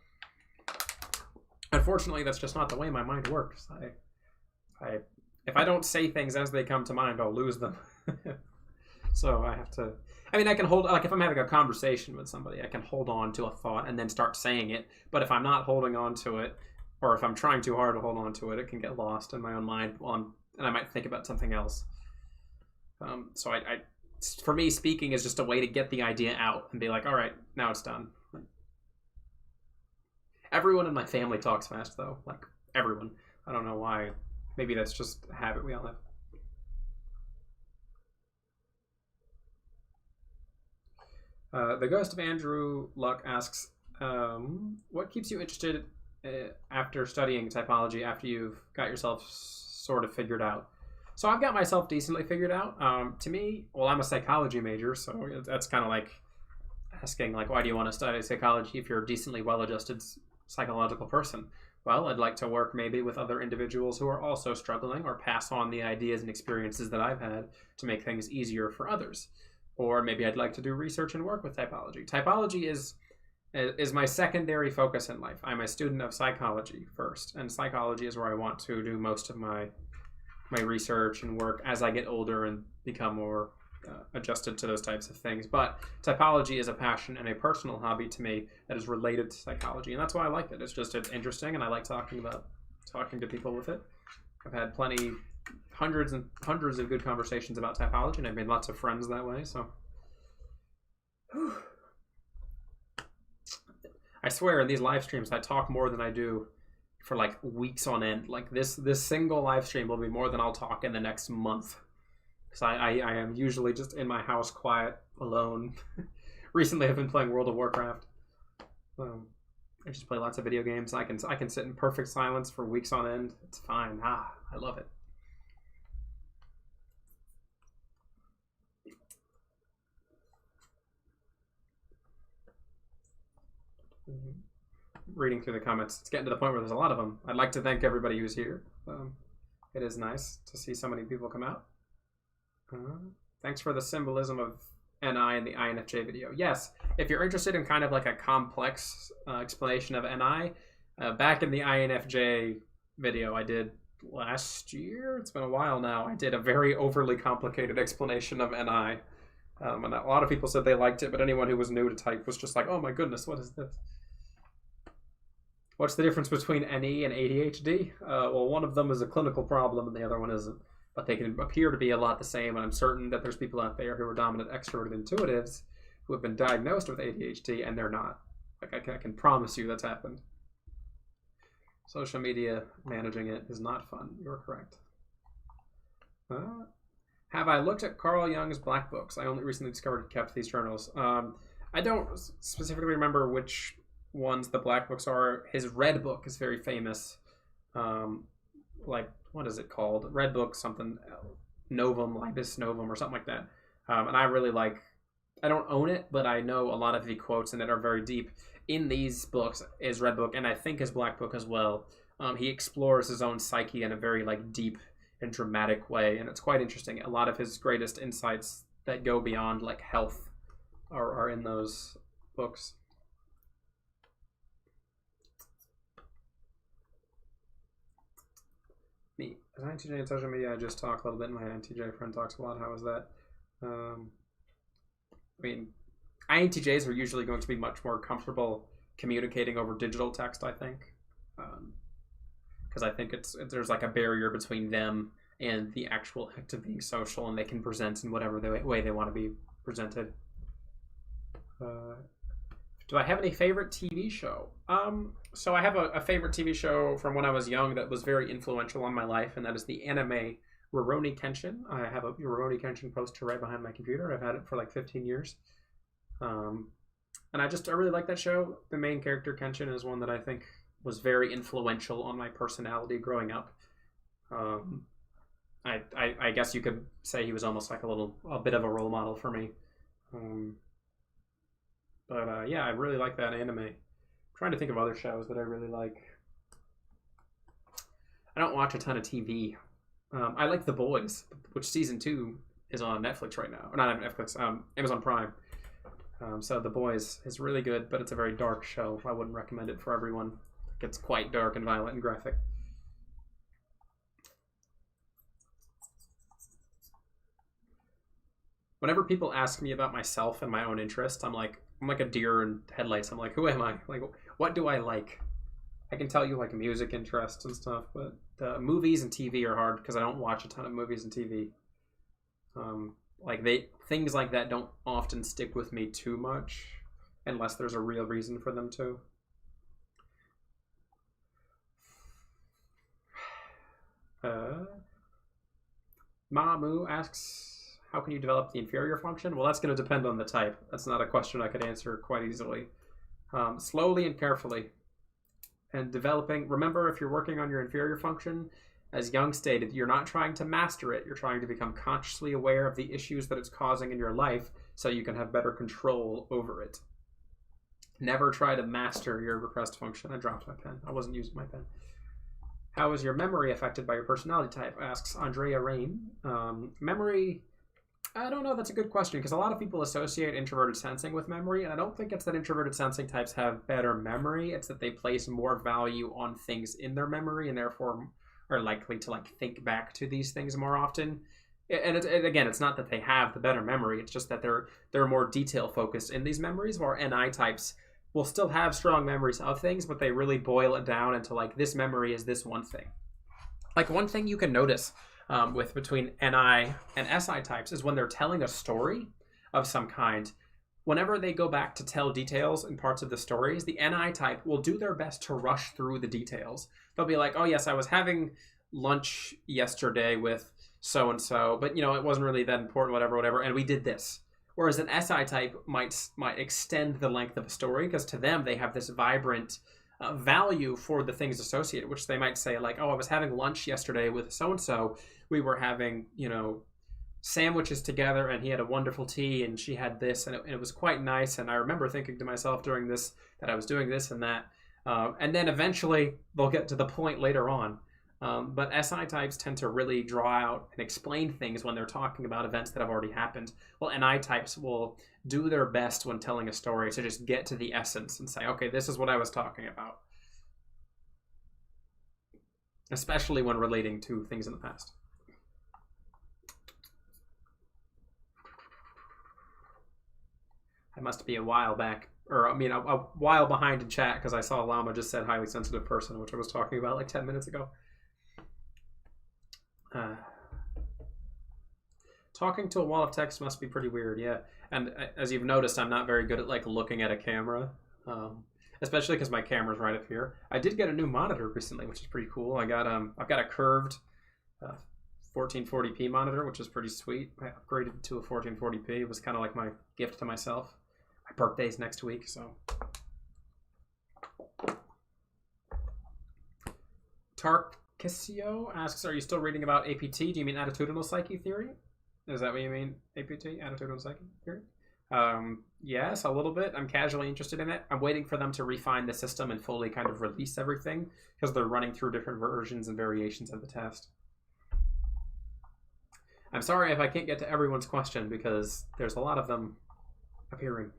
A: unfortunately, that's just not the way my mind works. If I don't say things as they come to mind, I'll lose them. So I have to... I mean, I can hold... Like, if I'm having a conversation with somebody, I can hold on to a thought and then start saying it. But if I'm not holding on to it, or if I'm trying too hard to hold on to it, it can get lost in my own mind, and I might think about something else. So for me, speaking is just a way to get the idea out and be like, all right, now it's done. Everyone in my family talks fast, though. Like, everyone. I don't know why. Maybe that's just a habit we all have. The Ghost of Andrew Luck asks, what keeps you interested after studying typology, after you've got yourself sort of figured out? So I've got myself decently figured out. To me, well, I'm a psychology major, so that's kind of like asking, like, why do you want to study psychology if you're a decently well-adjusted psychological person? Well, I'd like to work maybe with other individuals who are also struggling, or pass on the ideas and experiences that I've had to make things easier for others. Or maybe I'd like to do research and work with typology. Typology is my secondary focus in life. I'm a student of psychology first, and psychology is where I want to do most of my research and work as I get older and become more adjusted to those types of things. But typology is a passion and a personal hobby to me that is related to psychology, and that's why I like it. It's interesting, and I like talking to people with it. I've had hundreds and hundreds of good conversations about typology, and I've made lots of friends that way. So I swear in these live streams I talk more than I do for like weeks on end. Like this single live stream will be more than I'll talk in the next month, because I am usually just in my house, quiet, alone. Recently I've been playing World of Warcraft. I just play lots of video games. I can sit in perfect silence for weeks on end. It's fine. I love it. Reading through the comments, it's getting to the point where there's a lot of them. I'd like to thank everybody who's here. It is nice to see so many people come out. Thanks for the symbolism of NI in the INFJ video. Yes, if you're interested in kind of like a complex explanation of NI, back in the INFJ video I did last year, it's been a while now, I did a very overly complicated explanation of NI. And a lot of people said they liked it, but anyone who was new to type was just like, oh my goodness, what is this? What's the difference between NE and ADHD? Well, one of them is a clinical problem and the other one isn't. But they can appear to be a lot the same, and I'm certain that there's people out there who are dominant extroverted intuitives who have been diagnosed with ADHD and they're not. Like, I can promise you that's happened. Social media managing it is not fun. You're correct. Have I looked at Carl Jung's Black Books? I only recently discovered he kept these journals. I don't specifically remember which ones the Black Books are. His Red Book is very famous. Like, what is it called? Red Book something, Novum, Libus Novum, or something like that. And I really like, I don't own it, but I know a lot of the quotes in it are very deep. In these books, his Red Book, and I think his Black Book as well, he explores his own psyche in a very like deep and dramatic way, and it's quite interesting. A lot of his greatest insights that go beyond like health are in those books. Me, as INTJ in social media, I just talk a little bit. My INTJ friend talks a lot. How is that? I mean, INTJs are usually going to be much more comfortable communicating over digital text, I think. because I think there's like a barrier between them and the actual act of being social, and they can present in whatever way they want to be presented. Do I have any favorite TV show? So I have a favorite TV show from when I was young that was very influential on my life, and that is the anime Rurouni Kenshin. I have a Rurouni Kenshin poster right behind my computer. I've had it for like 15 years. And I really like that show. The main character, Kenshin, is one that I think was very influential on my personality growing up. I guess you could say he was almost like a bit of a role model for me. Yeah, I really like that anime. I'm trying to think of other shows that I really like. I don't watch a ton of TV. I like The Boys, which season 2 is on Netflix right now. Or not on Netflix, Amazon Prime. So The Boys is really good, but it's a very dark show. I wouldn't recommend it for everyone. It gets quite dark and violent and graphic. Whenever people ask me about myself and my own interests, I'm like a deer in headlights. I'm like, who am I? Like, what do I like? I can tell you like music interests and stuff, but movies and TV are hard because I don't watch a ton of movies and TV. Things like that don't often stick with me too much unless there's a real reason for them to. Mamu asks, how can you develop the inferior function? Well, that's going to depend on the type. That's not a question I could answer quite easily. Slowly and carefully. And developing, remember, if you're working on your inferior function, as Jung stated, you're not trying to master it. You're trying to become consciously aware of the issues that it's causing in your life so you can have better control over it. Never try to master your repressed function. I dropped my pen. I wasn't using my pen. How is your memory affected by your personality type? Asks Andrea Rain. Memory, I don't know. That's a good question because a lot of people associate introverted sensing with memory, and I don't think it's that introverted sensing types have better memory. It's that they place more value on things in their memory and therefore are likely to like think back to these things more often. And again, it's not that they have the better memory. It's just that they're more detail focused in these memories, while NI types will still have strong memories of things, but they really boil it down into like this memory is this one thing. Like one thing you can notice between NI and SI types is when they're telling a story of some kind, whenever they go back to tell details in parts of the stories, the NI type will do their best to rush through the details. They'll be like, oh yes, I was having lunch yesterday with so-and-so, but you know, it wasn't really that important, whatever, and we did this. Whereas an SI type might extend the length of a story because to them, they have this vibrant value for the things associated, which they might say like, oh, I was having lunch yesterday with so-and-so. We were having, sandwiches together and he had a wonderful tea and she had this and it was quite nice. And I remember thinking to myself during this that I was doing this and that. And then eventually they'll get to the point later on. But SI types tend to really draw out and explain things when they're talking about events that have already happened. Well, NI types will do their best when telling a story to just get to the essence and say, okay, this is what I was talking about. Especially when relating to things in the past. I must be a while back, a while behind in chat because I saw Llama just said highly sensitive person, which I was talking about like 10 minutes ago. Talking to a wall of text must be pretty weird, yeah. And as you've noticed, I'm not very good at like looking at a camera, especially because my camera's right up here. I did get a new monitor recently, which is pretty cool. I've got a curved 1440p monitor, which is pretty sweet. I upgraded to a 1440p. It was kind of like my gift to myself. My birthday's next week, so. Tarkisio asks, are you still reading about APT? Do you mean attitudinal psyche theory? Is that what you mean, APT, attitudinal psyche theory? Yes, a little bit. I'm casually interested in it. I'm waiting for them to refine the system and fully kind of release everything because they're running through different versions and variations of the test. I'm sorry if I can't get to everyone's question because there's a lot of them appearing.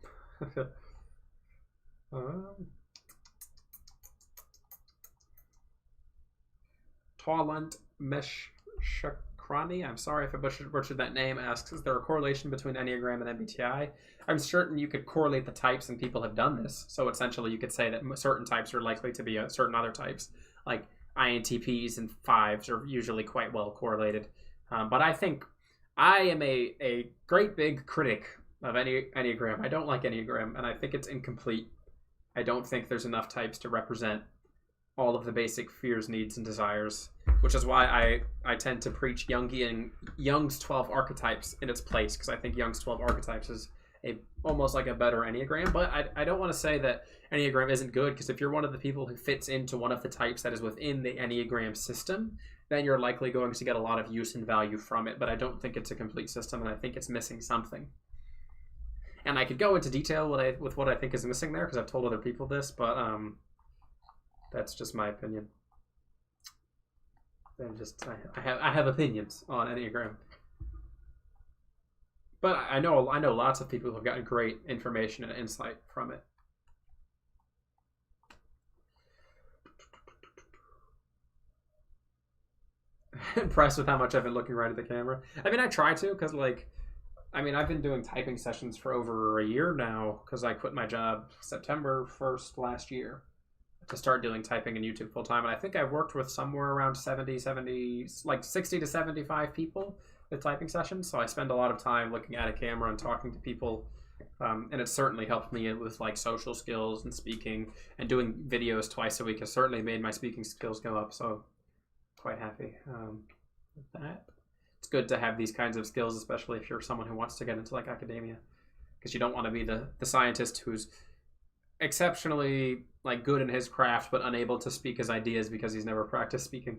A: Taulant Meshakrani, I'm sorry if I butchered that name, asks, is there a correlation between Enneagram and MBTI? I'm certain you could correlate the types and people have done this. So essentially you could say that certain types are likely to be certain other types. Like, INTPs and 5s are usually quite well correlated. But I think I am a great big critic of any Enneagram. I don't like Enneagram, and I think it's incomplete. I don't think there's enough types to represent all of the basic fears, needs, and desires, which is why I tend to preach Jung's 12 archetypes in its place, because I think Jung's 12 archetypes is almost like a better Enneagram. But I don't want to say that Enneagram isn't good, because if you're one of the people who fits into one of the types that is within the Enneagram system, then you're likely going to get a lot of use and value from it. But I don't think it's a complete system, and I think it's missing something. And I could go into detail with what I think is missing there, because I've told other people this, but that's just my opinion. I have opinions on Enneagram. But I know lots of people who have gotten great information and insight from it. Impressed with how much I've been looking right at the camera. I mean, I try to, because I've been doing typing sessions for over a year now, because I quit my job September 1st last year to start doing typing in YouTube full time. And I think I've worked with somewhere around 60 to 75 people with typing sessions. So I spend a lot of time looking at a camera and talking to people. And it certainly helped me with social skills and speaking, and doing videos twice a week has certainly made my speaking skills go up. So quite happy with that. It's good to have these kinds of skills, especially if you're someone who wants to get into academia, because you don't want to be the scientist who's exceptionally good in his craft but unable to speak his ideas because he's never practiced speaking.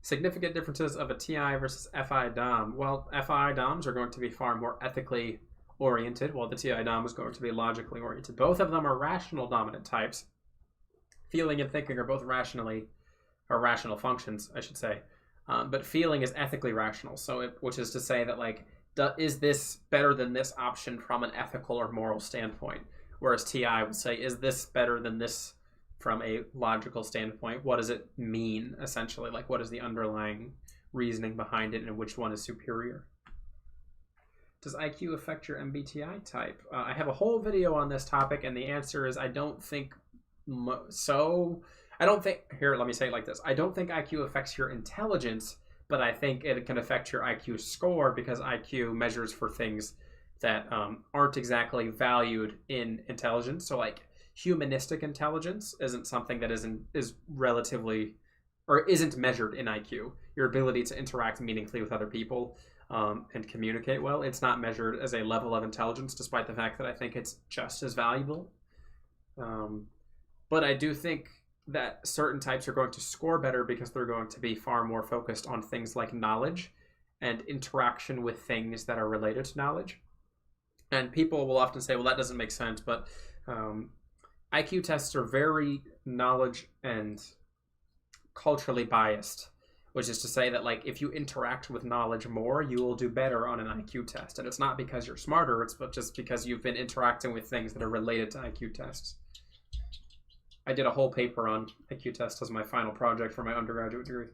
A: Significant differences of a TI versus FI Dom. Well, FI Doms are going to be far more ethically oriented, while the TI Dom is going to be logically oriented. Both of them are rational dominant types. Feeling and thinking are both rational functions, I should say. But feeling is ethically rational, which is to say that is this better than this option from an ethical or moral standpoint? Whereas TI would say, is this better than this from a logical standpoint? What does it mean, essentially? What is the underlying reasoning behind it, and which one is superior? Does IQ affect your MBTI type? I have a whole video on this topic, and the answer is I don't think so. Here, let me say it like this. I don't think IQ affects your intelligence, but I think it can affect your IQ score, because IQ measures for things that aren't exactly valued in intelligence. So humanistic intelligence isn't something that is relatively, or isn't measured in IQ. Your ability to interact meaningfully with other people and communicate well, it's not measured as a level of intelligence, despite the fact that I think it's just as valuable. But I do think that certain types are going to score better because they're going to be far more focused on things like knowledge and interaction with things that are related to knowledge. And people will often say, well, that doesn't make sense, but IQ tests are very knowledge and culturally biased, which is to say that if you interact with knowledge more, you will do better on an IQ test. And it's not because you're smarter, it's just because you've been interacting with things that are related to IQ tests. I did a whole paper on IQ tests as my final project for my undergraduate degree.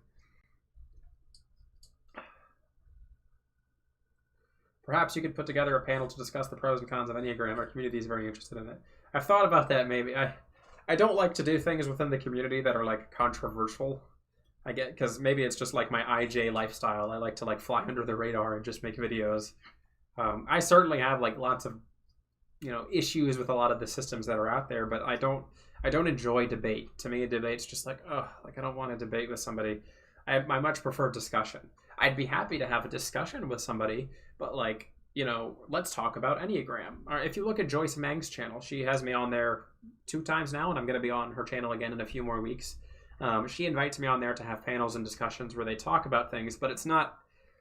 A: Perhaps you could put together a panel to discuss the pros and cons of Enneagram. Our community is very interested in it. I've thought about that maybe. I don't like to do things within the community that are controversial. I get, because maybe it's just my IJ lifestyle. I like to fly under the radar and just make videos. I certainly have lots of issues with a lot of the systems that are out there, but I don't enjoy debate. To me, a debate's just I don't want to debate with somebody. I much prefer discussion. I'd be happy to have a discussion with somebody, but let's talk about Enneagram. Or if you look at Joyce Meng's channel, she has me on there 2 times now, and I'm going to be on her channel again in a few more weeks. She invites me on there to have panels and discussions where they talk about things, but it's not,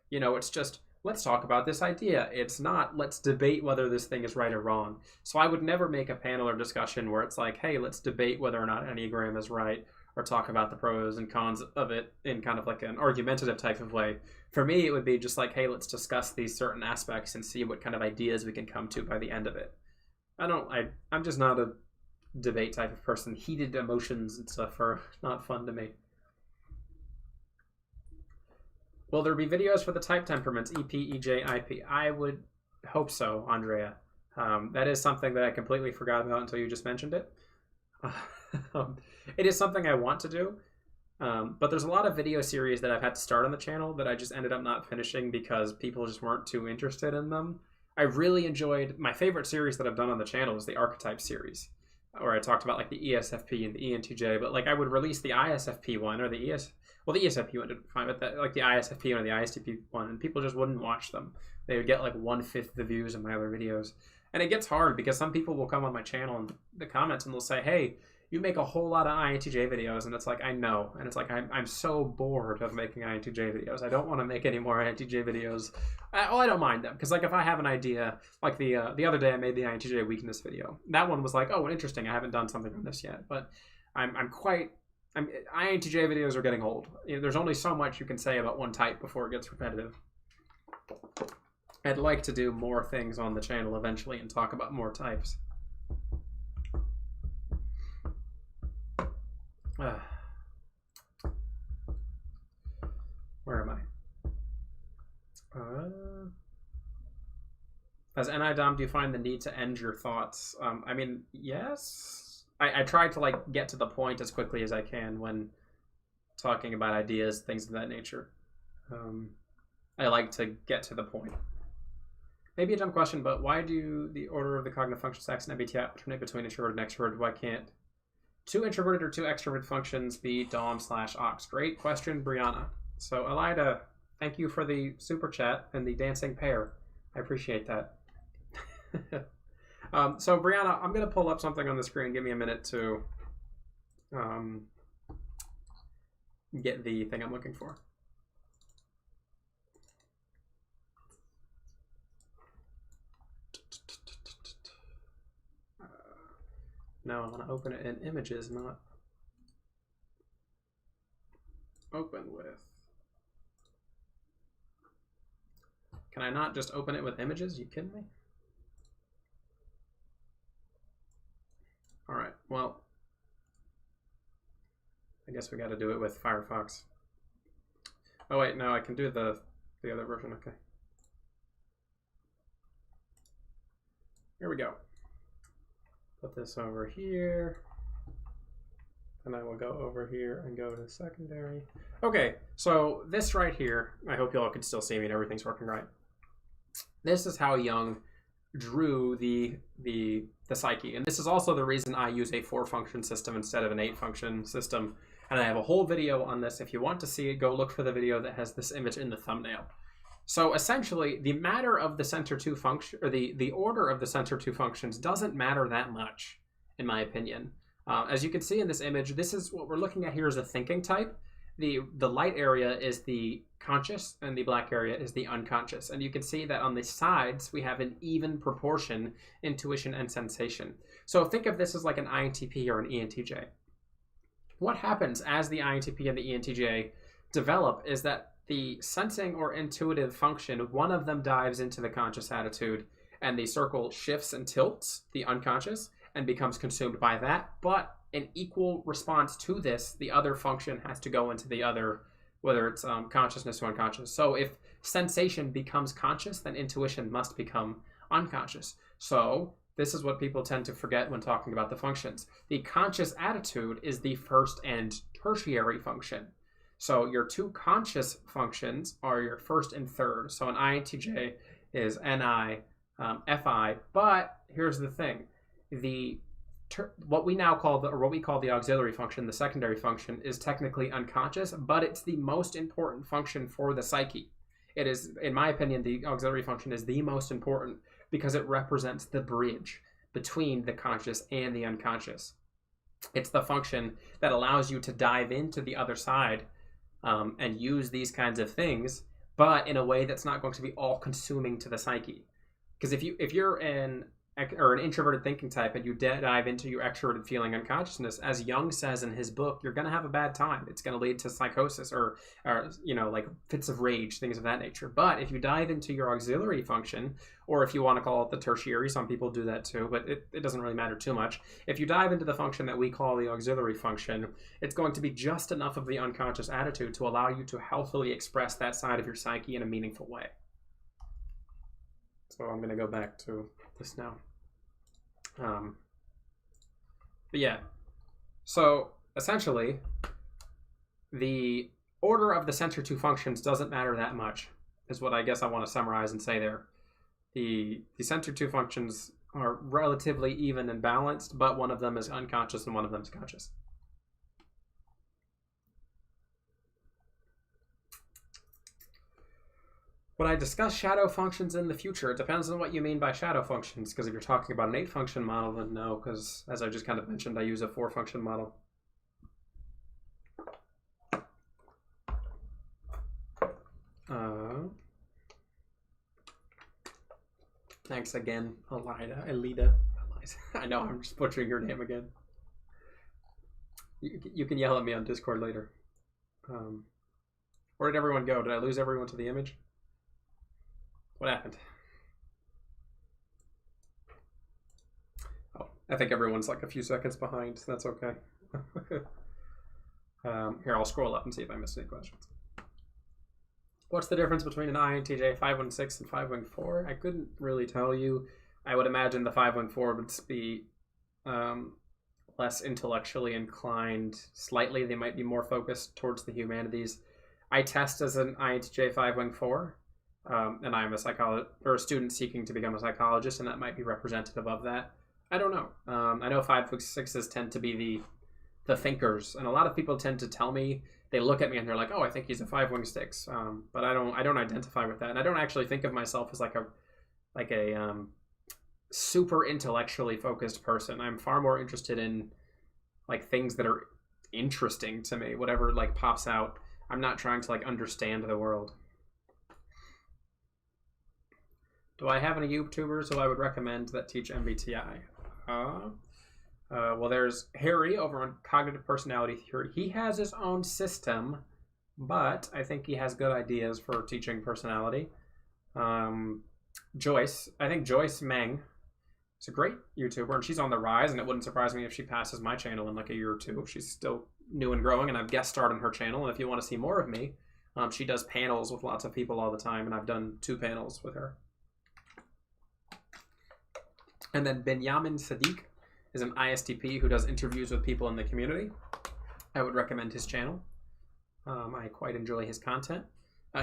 A: it's just, let's talk about this idea. It's not, let's debate whether this thing is right or wrong. So I would never make a panel or discussion where it's hey, let's debate whether or not Enneagram is right, or talk about the pros and cons of it in kind of an argumentative type of way. For me, it would be just hey, let's discuss these certain aspects and see what kind of ideas we can come to by the end of it. I'm just not a debate type of person. Heated emotions and stuff are not fun to me. Will there be videos for the type temperaments, EP, EJ, IP? I would hope so, Andrea. That is something that I completely forgot about until you just mentioned it. It is something I want to do, but there's a lot of video series that I've had to start on the channel that I just ended up not finishing because people just weren't too interested in them. I really enjoyed, my favorite series that I've done on the channel is the Archetype series, where I talked about like the ESFP and the ENTJ, but like I would release the ISFP one or the the ESFP one did fine, but like the ISFP one or the ISTP one, and people just wouldn't watch them. They would get like 1/5 the views of my other videos. And it gets hard because some people will come on my channel and the comments and they'll say, hey, you make a whole lot of INTJ videos, and it's like, I know, and it's like, I'm so bored of making INTJ videos. I don't want to make any more INTJ videos. I don't mind them, because like if I have an idea, like the other day I made the INTJ weakness video. That one was like, oh, interesting, I haven't done something on this yet, but INTJ videos are getting old. You know, there's only so much you can say about one type before it gets repetitive. I'd like to do more things on the channel eventually and talk about more types. Where am I? As NIDOM, do you find the need to end your thoughts? I mean, yes. I try to like get to the point as quickly as I can when talking about ideas, things of that nature. I like to get to the point. Maybe a dumb question, but why do the order of the cognitive function stacks and MBTI alternate between introverted and extroverted? Why can't two introverted or two extroverted functions be Dom/Ox? Great question, Brianna. So, Elida, thank you for the super chat and the dancing pair. I appreciate that. So, Brianna, I'm going to pull up something on the screen. Give me a minute to get the thing I'm looking for. Now I want to open it in images, not open with. Can I not just open it with images? You kidding me? All right, well, I guess we got to do it with Firefox. Oh wait, no, I can do the other version. Okay. Here we go. Put this over here, and I will go over here and go to secondary. Okay, so this right here, I hope you all can still see me and everything's working right. This is how Jung drew the psyche, and this is also the reason I use a 4-function system instead of an 8-function system. And I have a whole video on this. If you want to see it, go look for the video that has this image in the thumbnail. So essentially, the matter of the center 2 function, or the order of the center 2 functions doesn't matter that much, in my opinion. As you can see in this image, this is what we're looking at here is a thinking type. The light area is the conscious, and the black area is the unconscious. And you can see that on the sides, we have an even proportion, intuition and sensation. So think of this as like an INTP or an ENTJ. What happens as the INTP and the ENTJ develop is that the sensing or intuitive function, one of them dives into the conscious attitude, and the circle shifts and tilts the unconscious and becomes consumed by that. But in equal response to this, the other function has to go into the other, whether it's consciousness or unconscious. So if sensation becomes conscious, then intuition must become unconscious. So this is what people tend to forget when talking about the functions. The conscious attitude is the first and tertiary function. So your two conscious functions are your first and third. So an INTJ is NI, FI. But here's the thing: what we call the auxiliary function, the secondary function, is technically unconscious, but it's the most important function for the psyche. It is, in my opinion, the auxiliary function is the most important because it represents the bridge between the conscious and the unconscious. It's the function that allows you to dive into the other side and use these kinds of things, but in a way that's not going to be all-consuming to the psyche. Because if you're an introverted thinking type and you dive into your extroverted feeling unconsciousness, as Jung says in his book, you're going to have a bad time. It's going to lead to psychosis or like fits of rage, things of that nature. But if you dive into your auxiliary function, or if you want to call it the tertiary, some people do that too, but it doesn't really matter too much. If you dive into the function that we call the auxiliary function, it's going to be just enough of the unconscious attitude to allow you to healthily express that side of your psyche in a meaningful way. So I'm going to go back to this now. But yeah, So essentially, the order of the center two functions doesn't matter that much, is what I guess I want to summarize and say there. The center two functions are relatively even and balanced, but one of them is unconscious and one of them is conscious. Would I discuss shadow functions in the future? It depends on what you mean by shadow functions, because if you're talking about an 8-function model, then no, because as I just kind of mentioned, I use a 4-function model. Thanks again, Elida. I know I'm just butchering your name again. You can yell at me on Discord later. Where did everyone go? Did I lose everyone to the image? What happened? Oh, I think everyone's like a few seconds behind, so that's okay. Here, I'll scroll up and see if I missed any questions. What's the difference between an INTJ 516 and 514? I couldn't really tell you. I would imagine the 514 would be less intellectually inclined. Slightly, they might be more focused towards the humanities. I test as an INTJ 514, and I'm a psychologist or a student seeking to become a psychologist, and that might be representative of that. I don't know. I know 5/6s tend to be the thinkers, and a lot of people tend to tell me, they look at me and they're like, "Oh, I think he's a 5/6," but I don't identify with that, and I don't actually think of myself as like a super intellectually focused person. I'm far more interested in like things that are interesting to me, whatever like pops out. I'm not trying to like understand the world. Do I have any YouTubers who I would recommend that teach MBTI? Well, there's Harry over on Cognitive Personality Theory. He has his own system, but I think he has good ideas for teaching personality. Joyce, I think Joyce Meng is a great YouTuber, and she's on the rise, and it wouldn't surprise me if she passes my channel in like a year or two. She's still new and growing, and I've guest starred on her channel, and if you want to see more of me, she does panels with lots of people all the time, and I've done 2 panels with her. And then Benjamin Sadiq is an ISTP who does interviews with people in the community. I would recommend his channel. I quite enjoy his content.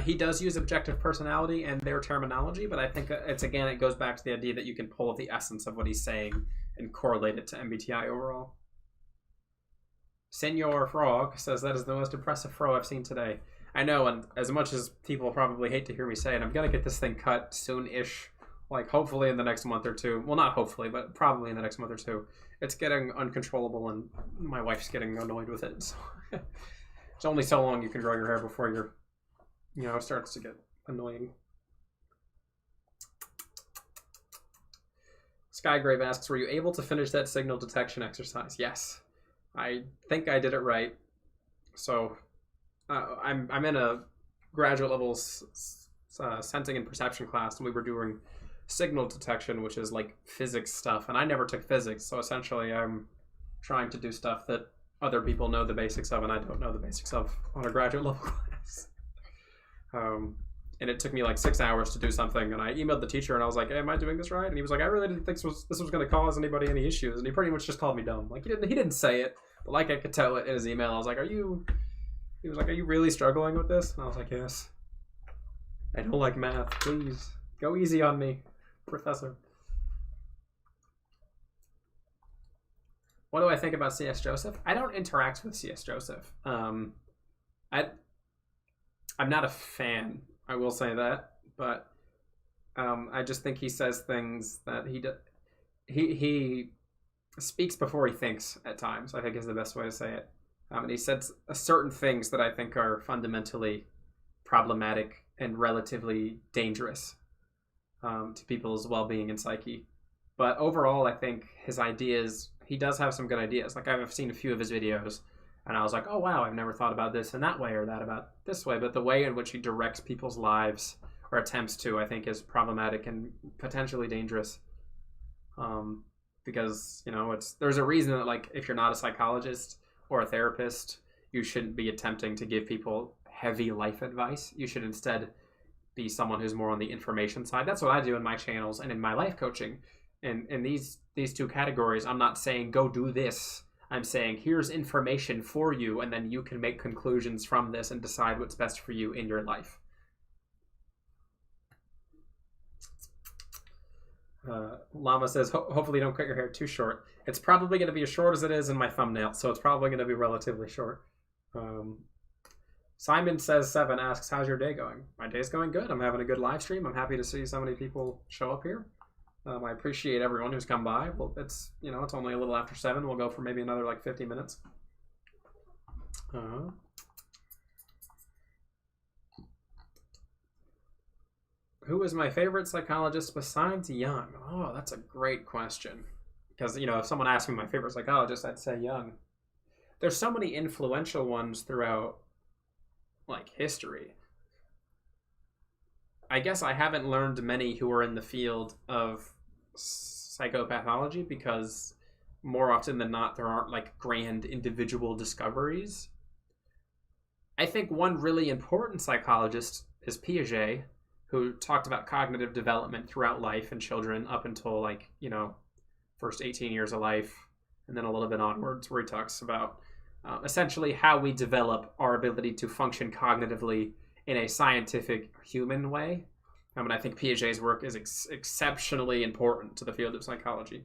A: He does use objective personality and their terminology, but I think it goes back to the idea that you can pull the essence of what he's saying and correlate it to MBTI overall. Senor Frog says that is the most impressive fro I've seen today. I know, and as much as people probably hate to hear me say it, I'm going to get this thing cut soon-ish. Like, hopefully in the next month or two. Well, not hopefully, but probably in the next month or two. It's getting uncontrollable, and my wife's getting annoyed with it. So it's only so long you can grow your hair before it starts to get annoying. Skygrave asks, were you able to finish that signal detection exercise? Yes. I think I did it right. So I'm in a graduate level sensing and perception class, and we were doing signal detection, which is like physics stuff, and I never took physics, so essentially I'm trying to do stuff that other people know the basics of and I don't know the basics of on a graduate level class. And it took me like 6 hours to do something, and I emailed the teacher and I was like, hey, am I doing this right? And he was like, I really didn't think this was going to cause anybody any issues, and he pretty much just called me dumb. Like he didn't say it, but like I could tell it in his email. I was like, he was like, are you really struggling with this? And I was like, yes. I don't like math. Please go easy on me, Professor. What do I think about C.S. Joseph? I don't interact with C.S. Joseph. I'm not a fan, I will say that, but I just think he says things that he speaks before he thinks at times, I think is the best way to say it. And he says certain things that I think are fundamentally problematic and relatively dangerous to people's well-being and psyche. But overall, I think his ideas, he does have some good ideas. Like I've seen a few of his videos, and I was like, oh wow, I've never thought about this in that way or that about this way. But the way in which he directs people's lives, or attempts to, I think is problematic and potentially dangerous. Because, there's a reason that like if you're not a psychologist or a therapist, you shouldn't be attempting to give people heavy life advice. You should instead be someone who's more on the information side. That's what I do in my channels and in my life coaching. And in these two categories, I'm not saying go do this. I'm saying, here's information for you, and then you can make conclusions from this and decide what's best for you in your life. Llama says, hopefully don't cut your hair too short. It's probably going to be as short as it is in my thumbnail, so it's probably going to be relatively short. Simon says 7 asks, how's your day going? My day's going good. I'm having a good live stream. I'm happy to see so many people show up here. I appreciate everyone who's come by. Well, it's, you know, it's only a little after 7. We'll go for maybe another like 50 minutes. Who is my favorite psychologist besides Jung? Oh, that's a great question. Because, you know, if someone asked me my favorite psychologist, I'd say Jung. There's so many influential ones throughout, like, history. I guess I haven't learned many who are in the field of psychopathology because more often than not, there aren't, like, grand individual discoveries. I think one really important psychologist is Piaget, who talked about cognitive development throughout life in children up until, like, you know, first 18 years of life, and then a little bit onwards, where he talks about essentially how we develop our ability to function cognitively in a scientific human way. I mean, I think Piaget's work is exceptionally important to the field of psychology.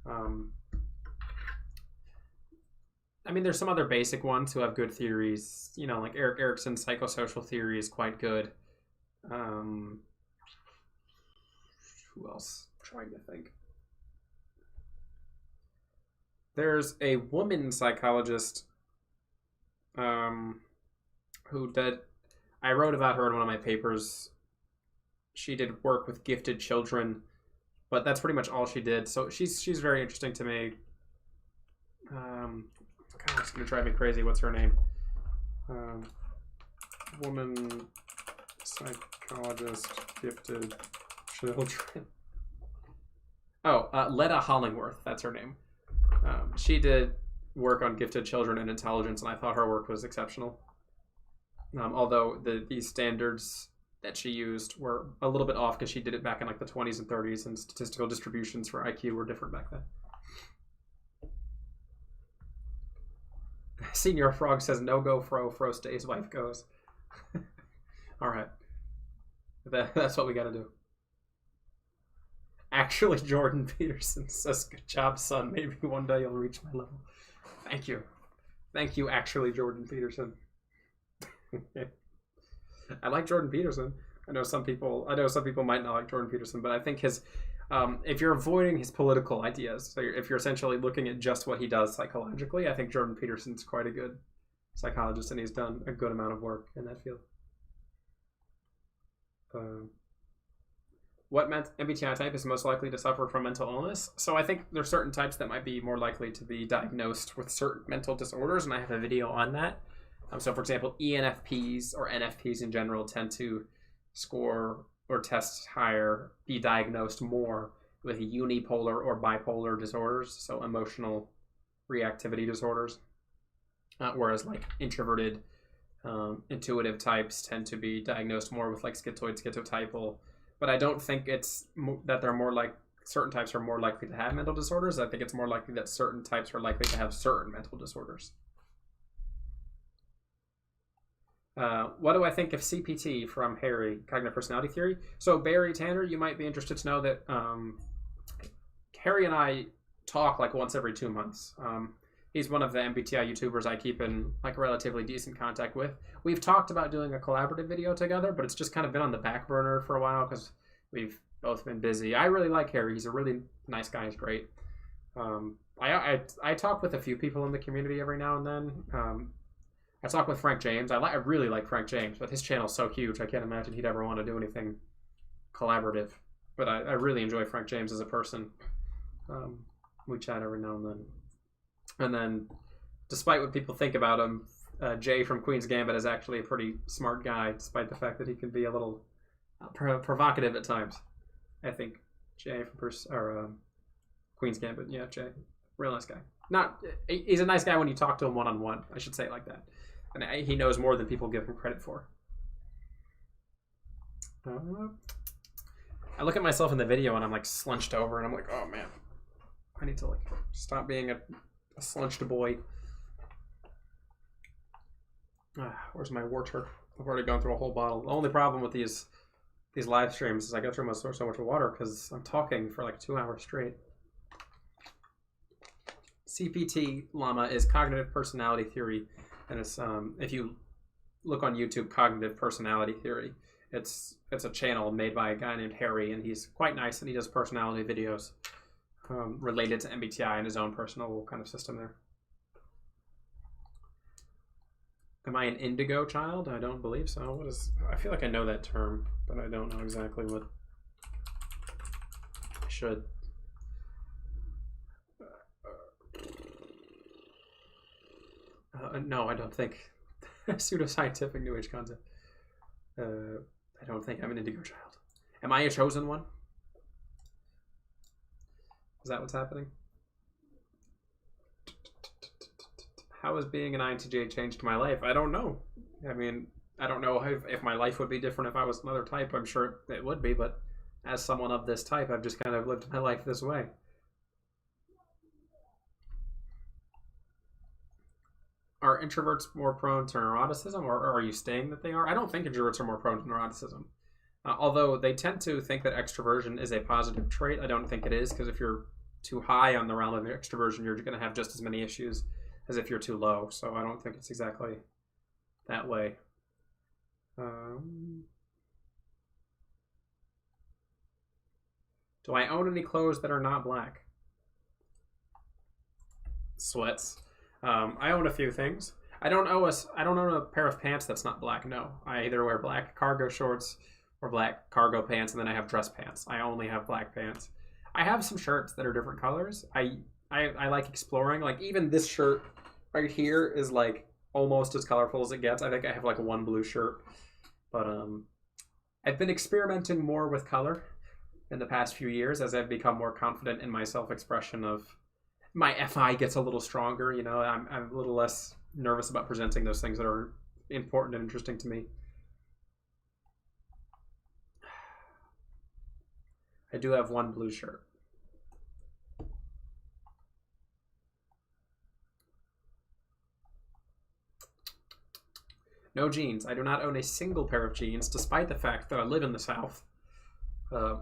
A: I mean, there's some other basic ones who have good theories. You know, like Erik Erikson's psychosocial theory is quite good. Who else? I'm trying to think. There's a woman psychologist who did. I wrote about her in one of my papers. She did work with gifted children, but that's pretty much all she did. So she's very interesting to me. God, it's gonna drive me crazy. What's her name? Woman psychologist, gifted children. Oh, Letta Hollingworth. That's her name. She did work on gifted children and intelligence, and I thought her work was exceptional. Although these standards that she used were a little bit off because she did it back in like the 20s and 30s, and statistical distributions for IQ were different back then. Senior Frog says, no go Fro stays, wife goes. All right. That's what we got to do. Actually, Jordan Peterson says, good job, son. Maybe one day you'll reach my level. Thank you. Thank you, actually, Jordan Peterson. I like Jordan Peterson. I know some people might not like Jordan Peterson, but I think his, if you're avoiding his political ideas, so if you're essentially looking at just what he does psychologically, I think Jordan Peterson's quite a good psychologist, and he's done a good amount of work in that field. What MBTI type is most likely to suffer from mental illness? So I think there's certain types that might be more likely to be diagnosed with certain mental disorders, and I have a video on that. So for example, ENFPs or NFPs in general tend to score or test higher, be diagnosed more with unipolar or bipolar disorders, so emotional reactivity disorders, whereas like introverted, intuitive types tend to be diagnosed more with like schizoid, schizotypal. But I don't think it's that they're more like certain types are more likely to have mental disorders. I think it's more likely that certain types are likely to have certain mental disorders. What do I think of CPT from Harry, Cognitive Personality Theory? So Barry Tanner, you might be interested to know that Harry and I talk like once every 2 months. He's one of the MBTI YouTubers I keep in like relatively decent contact with. We've talked about doing a collaborative video together, but it's just kind of been on the back burner for a while because we've both been busy. I really like Harry. He's a really nice guy. He's great. I talk with a few people in the community every now and then. I talk with Frank James. I really like Frank James, but his channel's so huge, I can't imagine he'd ever want to do anything collaborative. But I really enjoy Frank James as a person. We chat every now and then. And then, despite what people think about him, Jay from Queen's Gambit is actually a pretty smart guy, despite the fact that he can be a little provocative at times. I think Jay from Queen's Gambit, yeah, Jay, real nice guy. He's a nice guy when you talk to him one-on-one. I should say it like that. And he knows more than people give him credit for. I look at myself in the video and I'm like slunched over and I'm like, oh man, I need to like stop being a A slunched boy. Where's my water? I've already gone through a whole bottle. The only problem with these live streams is I go through so much water because I'm talking for like 2 hours straight. CPT llama is cognitive personality theory, and it's if you look on YouTube, cognitive personality theory, it's a channel made by a guy named Harry, and he's quite nice, and he does personality videos related to MBTI and his own personal kind of system there. Am I an indigo child? I don't believe so. What is? I feel like I know that term, but I don't know exactly what I should. No, I don't think. Pseudoscientific New Age concept. I don't think I'm an indigo child. Am I a chosen one? Is that what's happening? How has being an INTJ changed my life? I don't know. I mean, I don't know if my life would be different if I was another type. I'm sure it would be, but as someone of this type, I've just kind of lived my life this way. Are introverts more prone to neuroticism, or are you saying that they are? I don't think introverts are more prone to neuroticism. Although they tend to think that extroversion is a positive trait, I don't think it is, because if you're too high on the realm of extroversion, you're going to have just as many issues as if you're too low. So I don't think it's exactly that way. Do I own any clothes that are not black? Sweats. I own a few things. I don't own a pair of pants that's not black. No, I either wear black cargo shorts or black cargo pants, and then I have dress pants. I only have black pants. I have some shirts that are different colors. I like exploring. Like even this shirt right here is like almost as colorful as it gets. I think I have like one blue shirt, but I've been experimenting more with color in the past few years as I've become more confident in my self-expression of. My FI gets a little stronger, you know, I'm a little less nervous about presenting those things that are important and interesting to me. I do have one blue shirt. No jeans. I do not own a single pair of jeans, despite the fact that I live in the South. When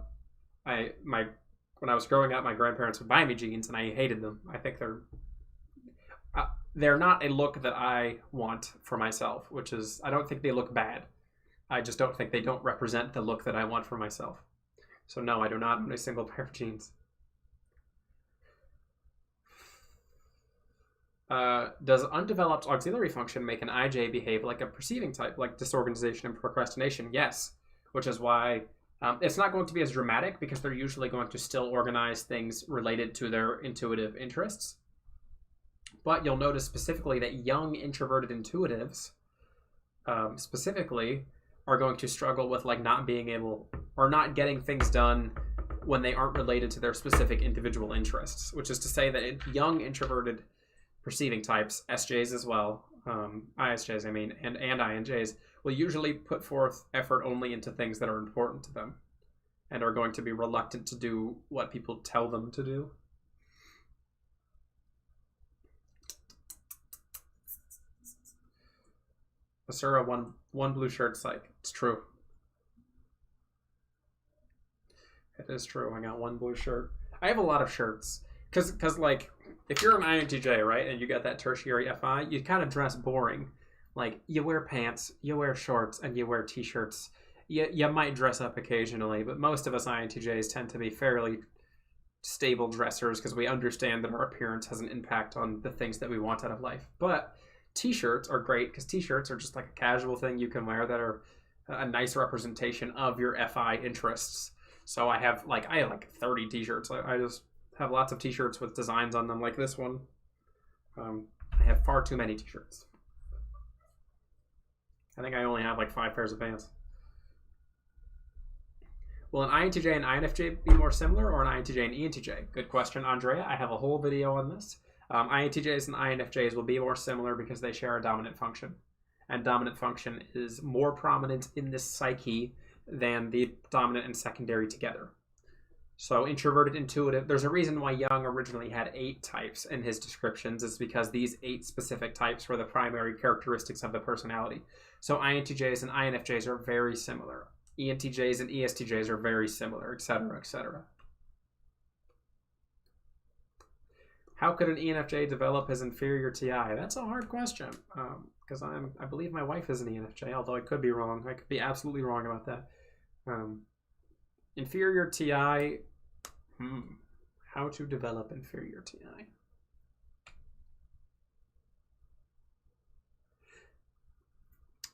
A: I was growing up, my grandparents would buy me jeans, and I hated them. I think they're not a look that I want for myself, which is, I don't think they look bad. I just don't think they don't represent the look that I want for myself. So no, I do not own a single pair of jeans. Does undeveloped auxiliary function make an IJ behave like a perceiving type, like disorganization and procrastination? Yes, which is why it's not going to be as dramatic because they're usually going to still organize things related to their intuitive interests. But you'll notice specifically that young introverted intuitives specifically are going to struggle with like not being able or not getting things done when they aren't related to their specific individual interests, which is to say that young introverted perceiving types, SJs as well, ISJs I mean, and INJs, will usually put forth effort only into things that are important to them and are going to be reluctant to do what people tell them to do. Asura, one blue shirt psych. It's true. It is true. I got one blue shirt. I have a lot of shirts. Because like, if you're an INTJ, right, and you got that tertiary FI, you kind of dress boring. Like, you wear pants, you wear shorts, and you wear t-shirts. You might dress up occasionally, but most of us INTJs tend to be fairly stable dressers because we understand that our appearance has an impact on the things that we want out of life. But t-shirts are great because t-shirts are just like a casual thing you can wear that are a nice representation of your FI interests. So I have like 30 t-shirts. I just have lots of t-shirts with designs on them like this one. I have far too many t-shirts. I think I only have like 5 pairs of pants. Will an INTJ and INFJ be more similar, or an INTJ and ENTJ? Good question, Andrea. I have a whole video on this. INTJs and INFJs will be more similar because they share a dominant function. And dominant function is more prominent in this psyche than the dominant and secondary together. So introverted, intuitive. There's a reason why Jung originally had 8 types in his descriptions. Is because these 8 specific types were the primary characteristics of the personality. So INTJs and INFJs are very similar. ENTJs and ESTJs are very similar, etc., etc. How could an ENFJ develop his inferior TI? That's a hard question, because I believe my wife is an ENFJ, although I could be wrong. I could be absolutely wrong about that. Inferior TI. How to develop inferior TI?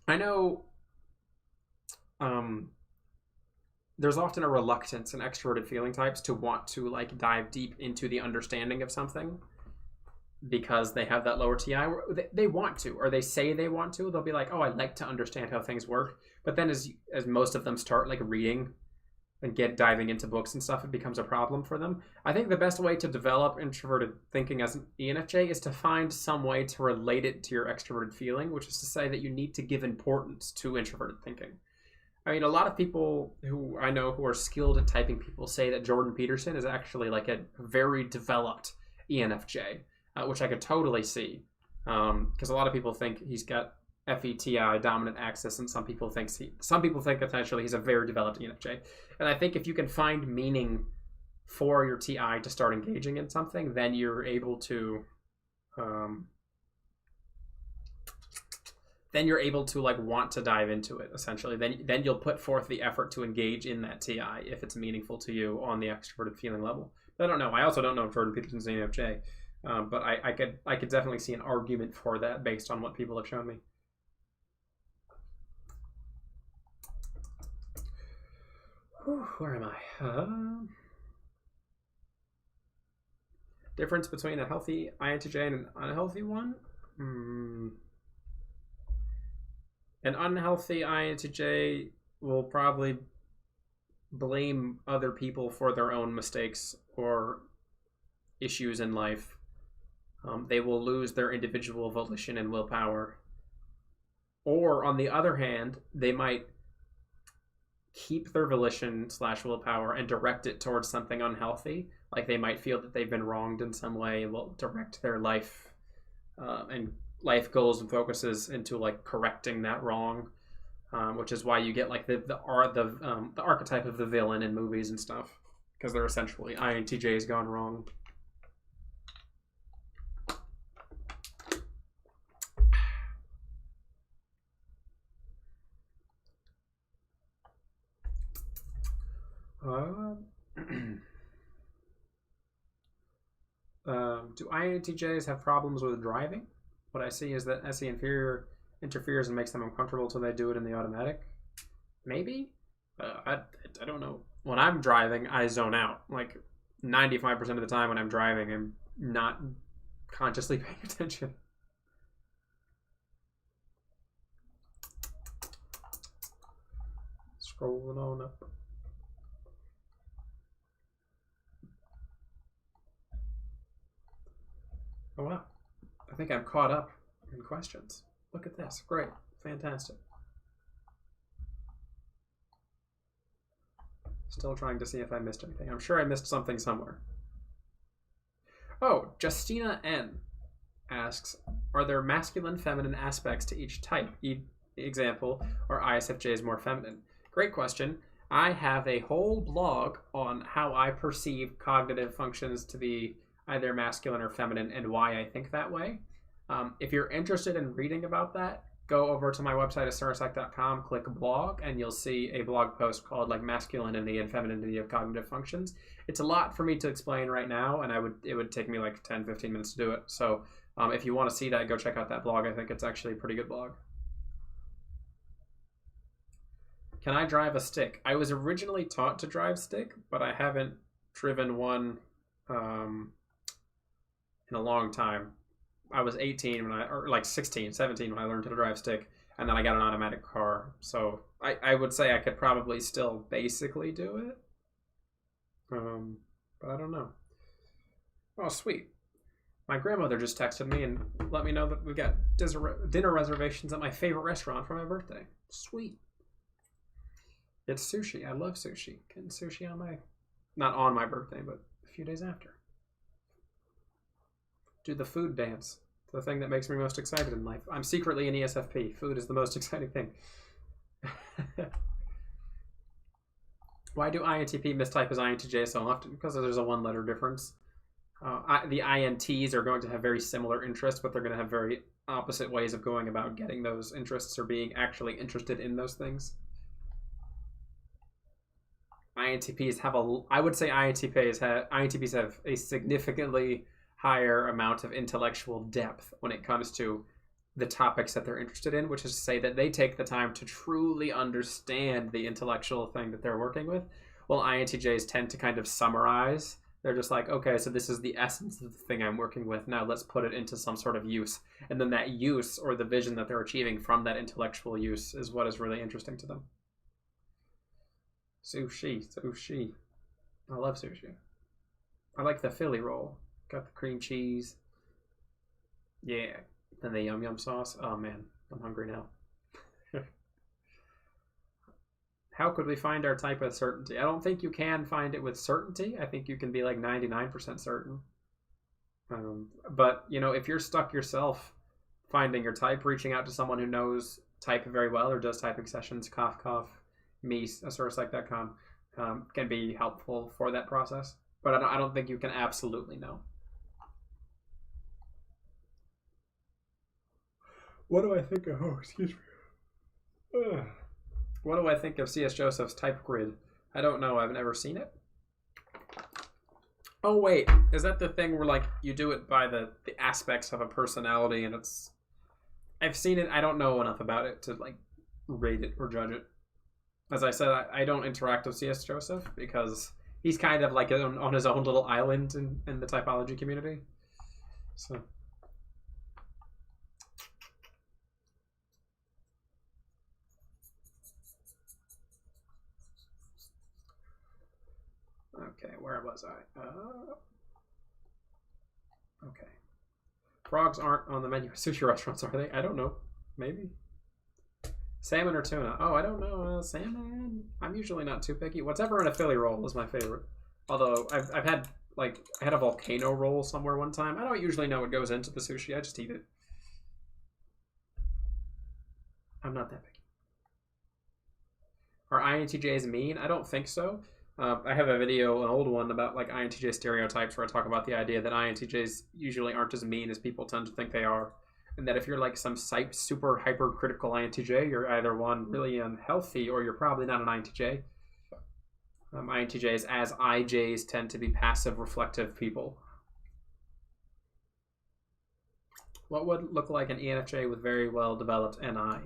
A: I know there's often a reluctance in extroverted feeling types to want to like dive deep into the understanding of something because they have that lower TI. They want to, or they say they want to. They'll be like, "Oh, I like to understand how things work." But then, as most of them start like reading and get diving into books and stuff, it becomes a problem for them. I think the best way to develop introverted thinking as an ENFJ is to find some way to relate it to your extroverted feeling, which is to say that you need to give importance to introverted thinking. I mean, a lot of people who I know who are skilled at typing people say that Jordan Peterson is actually like a very developed ENFJ, which I could totally see. Because a lot of people think he's got FETI, dominant axis, and some people think essentially he's a very developed ENFJ. And I think if you can find meaning for your TI to start engaging in something, then you're able to like want to dive into it, essentially. Then you'll put forth the effort to engage in that TI if it's meaningful to you on the extroverted feeling level. But I don't know. I also don't know if Jordan Peterson's an ENFJ. But I could definitely see an argument for that based on what people have shown me. Where am I? Difference between a healthy INTJ and an unhealthy one? An unhealthy INTJ will probably blame other people for their own mistakes or issues in life. They will lose their individual volition and willpower. Or, on the other hand, they might keep their volition/willpower and direct it towards something unhealthy. Like they might feel that they've been wronged in some way and will direct their life and life goals and focuses into like correcting that wrong, which is why you get like the archetype of the villain in movies and stuff, because they're essentially INTJs gone wrong. Do INTJs have problems with driving? What I see is that SE inferior interferes and makes them uncomfortable, so they do it in the automatic. Maybe? I don't know. When I'm driving, I zone out. Like 95% of the time when I'm driving, I'm not consciously paying attention. Scrolling on up. Oh wow, I think I'm caught up in questions. Look at this, great, fantastic. Still trying to see if I missed anything. I'm sure I missed something somewhere. Oh, Justina N asks, are there masculine, feminine aspects to each type? Example, are ISFJs more feminine? Great question. I have a whole blog on how I perceive cognitive functions to be either masculine or feminine and why I think that way. If you're interested in reading about that, go over to my website at sarasek.com, click blog, and you'll see a blog post called like masculinity and femininity of cognitive functions. It's a lot for me to explain right now, and it would take me like 10-15 minutes to do it. So if you want to see that, go check out that blog. I think it's actually a pretty good blog. Can I drive a stick? I was originally taught to drive stick, but I haven't driven one in a long time. I was 18 or like 16, 17 when I learned to drive stick, and then I got an automatic car. So I would say I could probably still basically do it. But I don't know. Oh, sweet. My grandmother just texted me and let me know that we got dinner reservations at my favorite restaurant for my birthday. Sweet. It's sushi. I love sushi. Getting sushi on my Not on my birthday, but a few days after. Do the food dance. It's the thing that makes me most excited in life. I'm secretly an ESFP. Food is the most exciting thing. Why do INTP mistype as INTJ so often? Because there's a one-letter difference. The INTs are going to have very similar interests, but they're going to have very opposite ways of going about getting those interests or being actually interested in those things. INTPs have I would say INTPs have a significantly higher amount of intellectual depth when it comes to the topics that they're interested in, which is to say that they take the time to truly understand the intellectual thing that they're working with, while INTJs tend to kind of summarize. They're just like, okay, so this is the essence of the thing I'm working with. Now let's put it into some sort of use. And then that use or the vision that they're achieving from that intellectual use is what is really interesting to them. Sushi. I love sushi. I like the Philly roll. Got the cream cheese. Yeah. Then the yum yum sauce. Oh man, I'm hungry now. How could we find our type with certainty? I don't think you can find it with certainty. I think you can be like 99% certain. But, you know, if you're stuck yourself finding your type, reaching out to someone who knows type very well or does typing sessions, cough, me, asourcepsych.com, can be helpful for that process. But I don't think you can absolutely know. What do I think of, excuse me. What do I think of C.S. Joseph's type grid? I don't know. I've never seen it. Oh, wait. Is that the thing where, like, you do it by the aspects of a personality and it's... I've seen it. I don't know enough about it to, like, rate it or judge it. As I said, I don't interact with C.S. Joseph because he's kind of, like, on his own little island in the typology community. So... Okay, where was I? Okay. Frogs aren't on the menu at sushi restaurants, are they? I don't know. Maybe. Salmon or tuna? Oh, I don't know. Salmon? I'm usually not too picky. Whatever in a Philly roll is my favorite. Although, I've had, like, I had a volcano roll somewhere one time. I don't usually know what goes into the sushi. I just eat it. I'm not that picky. Are INTJs mean? I don't think so. I have a video, an old one, about like INTJ stereotypes where I talk about the idea that INTJs usually aren't as mean as people tend to think they are. And that if you're like some super hypercritical INTJ, you're either one really unhealthy or you're probably not an INTJ. INTJs, as IJs, tend to be passive, reflective people. What would look like an ENFJ with very well developed NI?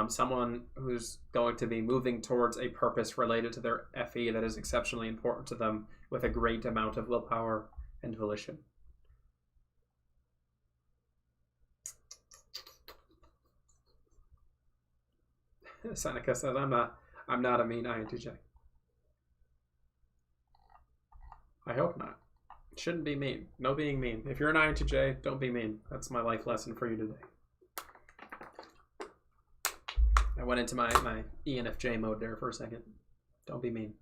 A: Someone who's going to be moving towards a purpose related to their FE that is exceptionally important to them with a great amount of willpower and volition. Seneca says, I'm not a mean INTJ. I hope not. Shouldn't be mean. No being mean. If you're an INTJ, don't be mean. That's my life lesson for you today. I went into my ENFJ mode there for a second. Don't be mean.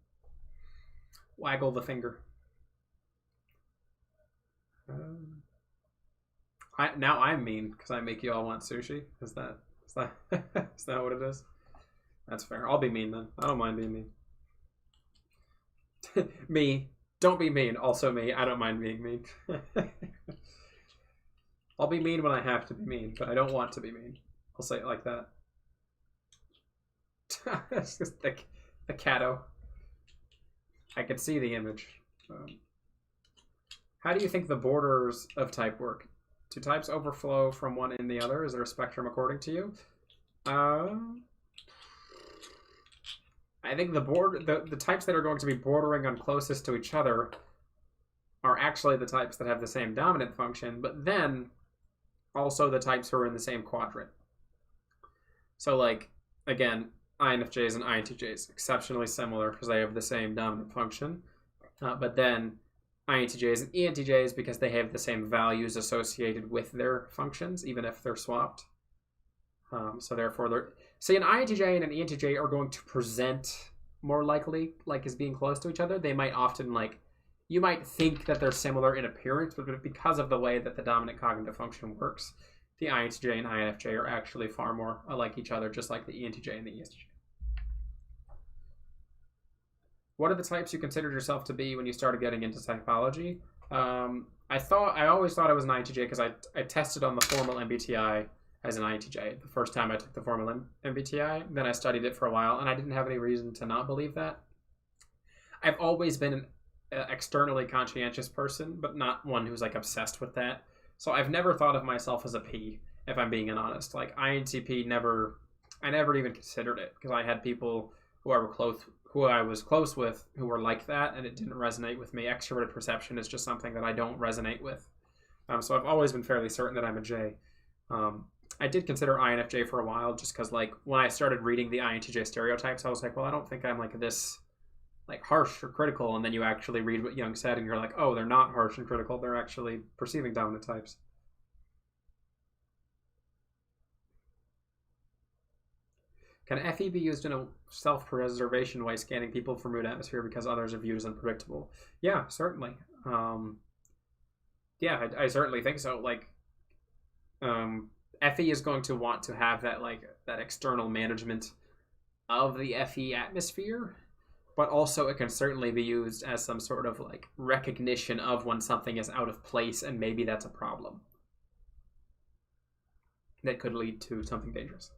A: Waggle the finger. Now I'm mean because I make you all want sushi. Is that what it is? That's fair. I'll be mean then. I don't mind being mean. Me. Don't be mean. Also me. I don't mind being mean. I'll be mean when I have to be mean, but I don't want to be mean. I'll say it like that. It's just the catto. I could see the image. How do you think the borders of type work? Do types overflow from one in the other? Is there a spectrum according to you? I think the types that are going to be bordering on closest to each other are actually the types that have the same dominant function, but then also the types who are in the same quadrant. So, like, again, INFJs and INTJs, exceptionally similar because they have the same dominant function. But then INTJs and ENTJs because they have the same values associated with their functions, even if they're swapped. So therefore, an INTJ and an ENTJ are going to present more likely like as being close to each other. They might often like you might think that they're similar in appearance, but because of the way that the dominant cognitive function works, the INTJ and INFJ are actually far more alike each other, just like the ENTJ and the ESTJ. What are the types you considered yourself to be when you started getting into typology? I always thought I was an INTJ because I tested on the formal MBTI as an INTJ the first time I took the formal MBTI. Then I studied it for a while, and I didn't have any reason to not believe that. I've always been an externally conscientious person, but not one who's like obsessed with that. So I've never thought of myself as a P, if I'm being honest. Like INTP, I never even considered it because I had people who I was close with who were like that, and it didn't resonate with me. Extroverted perception is just something that I don't resonate with. So I've always been fairly certain that I'm a J. I did consider INFJ for a while just because, like, when I started reading the INTJ stereotypes, I was like, well, I don't think I'm like this, like harsh or critical. And then you actually read what Jung said, and you're like, oh, they're not harsh and critical. They're actually perceiving dominant types. Can FE be used in a self-preservation way, scanning people for mood atmosphere because others are viewed as unpredictable? Yeah, certainly. Yeah, I certainly think so. Like, FE is going to want to have that that external management of the FE atmosphere, but also it can certainly be used as some sort of like recognition of when something is out of place, and maybe that's a problem that could lead to something dangerous.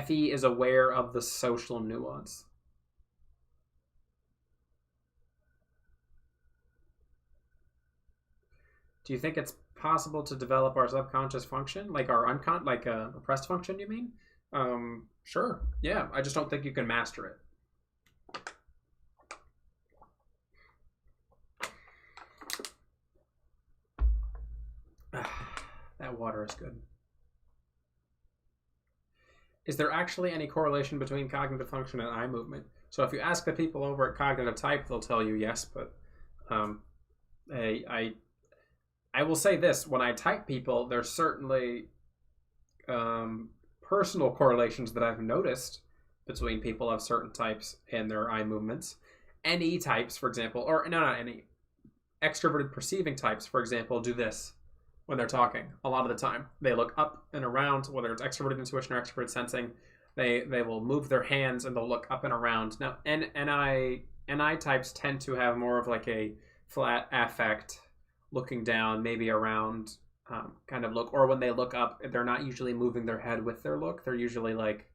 A: FE is aware of the social nuance. Do you think it's possible to develop our subconscious function, like our like a repressed function? You mean? Sure. Yeah. I just don't think you can master it. That water is good. Is there actually any correlation between cognitive function and eye movement? So if you ask the people over at Cognitive Type, they'll tell you yes, but I will say this: when I type people, there's certainly personal correlations that I've noticed between people of certain types and their eye movements. NE types, for example, or no, not NE, extroverted perceiving types, for example, do this when they're talking a lot of the time. They look up and around, whether it's extroverted intuition or extroverted sensing. They will move their hands and they'll look up and around. Now, NI types tend to have more of like a flat affect, looking down, maybe around kind of look. Or when they look up, they're not usually moving their head with their look. They're usually like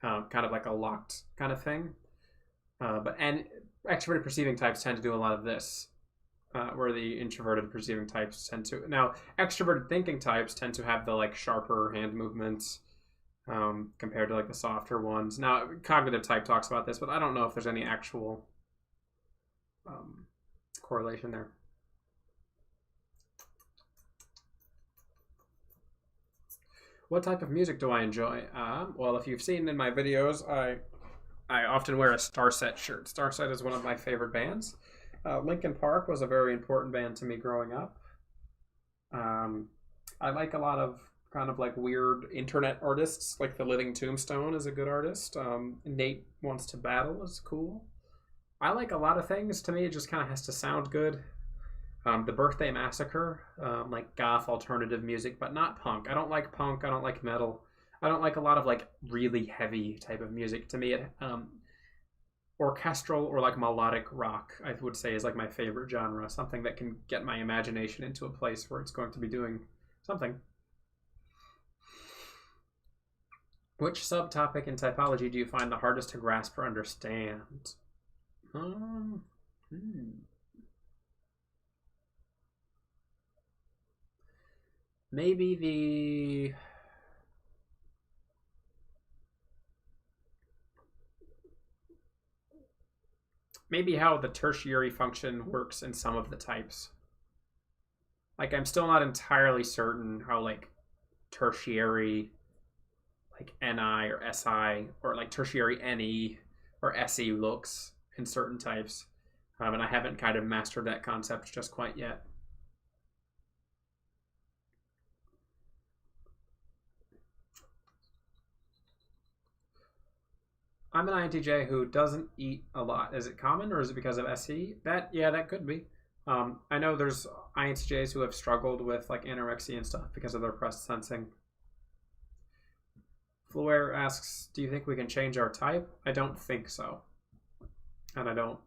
A: kind of like a locked kind of thing. But extroverted perceiving types tend to do a lot of this. Where the introverted perceiving types tend to. Now, extroverted thinking types tend to have the like sharper hand movements compared to like the softer ones. Now, Cognitive Type talks about this, but I don't know if there's any actual correlation there. What type of music do I enjoy? Well, if you've seen in my videos, I often wear a Starset shirt. Starset is one of my favorite bands. Linkin Park was a very important band to me growing up. I like a lot of kind of like weird internet artists, like The Living Tombstone is a good artist. Nate Wants to Battle is cool. I like a lot of things. To me, it just kind of has to sound good. The Birthday Massacre, like goth alternative music, but not punk. I don't like punk. I don't like metal. I don't like a lot of like really heavy type of music. To me, it orchestral or like melodic rock, I would say, is like my favorite genre. Something that can get my imagination into a place where it's going to be doing something. Which subtopic in typology do you find the hardest to grasp or understand? Maybe how the tertiary function works in some of the types. Like, I'm still not entirely certain how like tertiary like NI or SI or like tertiary NE or SE looks in certain types. And I haven't kind of mastered that concept just quite yet. I'm an INTJ who doesn't eat a lot. Is it common or is it because of SE? That could be. I know there's INTJs who have struggled with like anorexia and stuff because of their pressed sensing. Fluer asks, do you think we can change our type? I don't think so. And I don't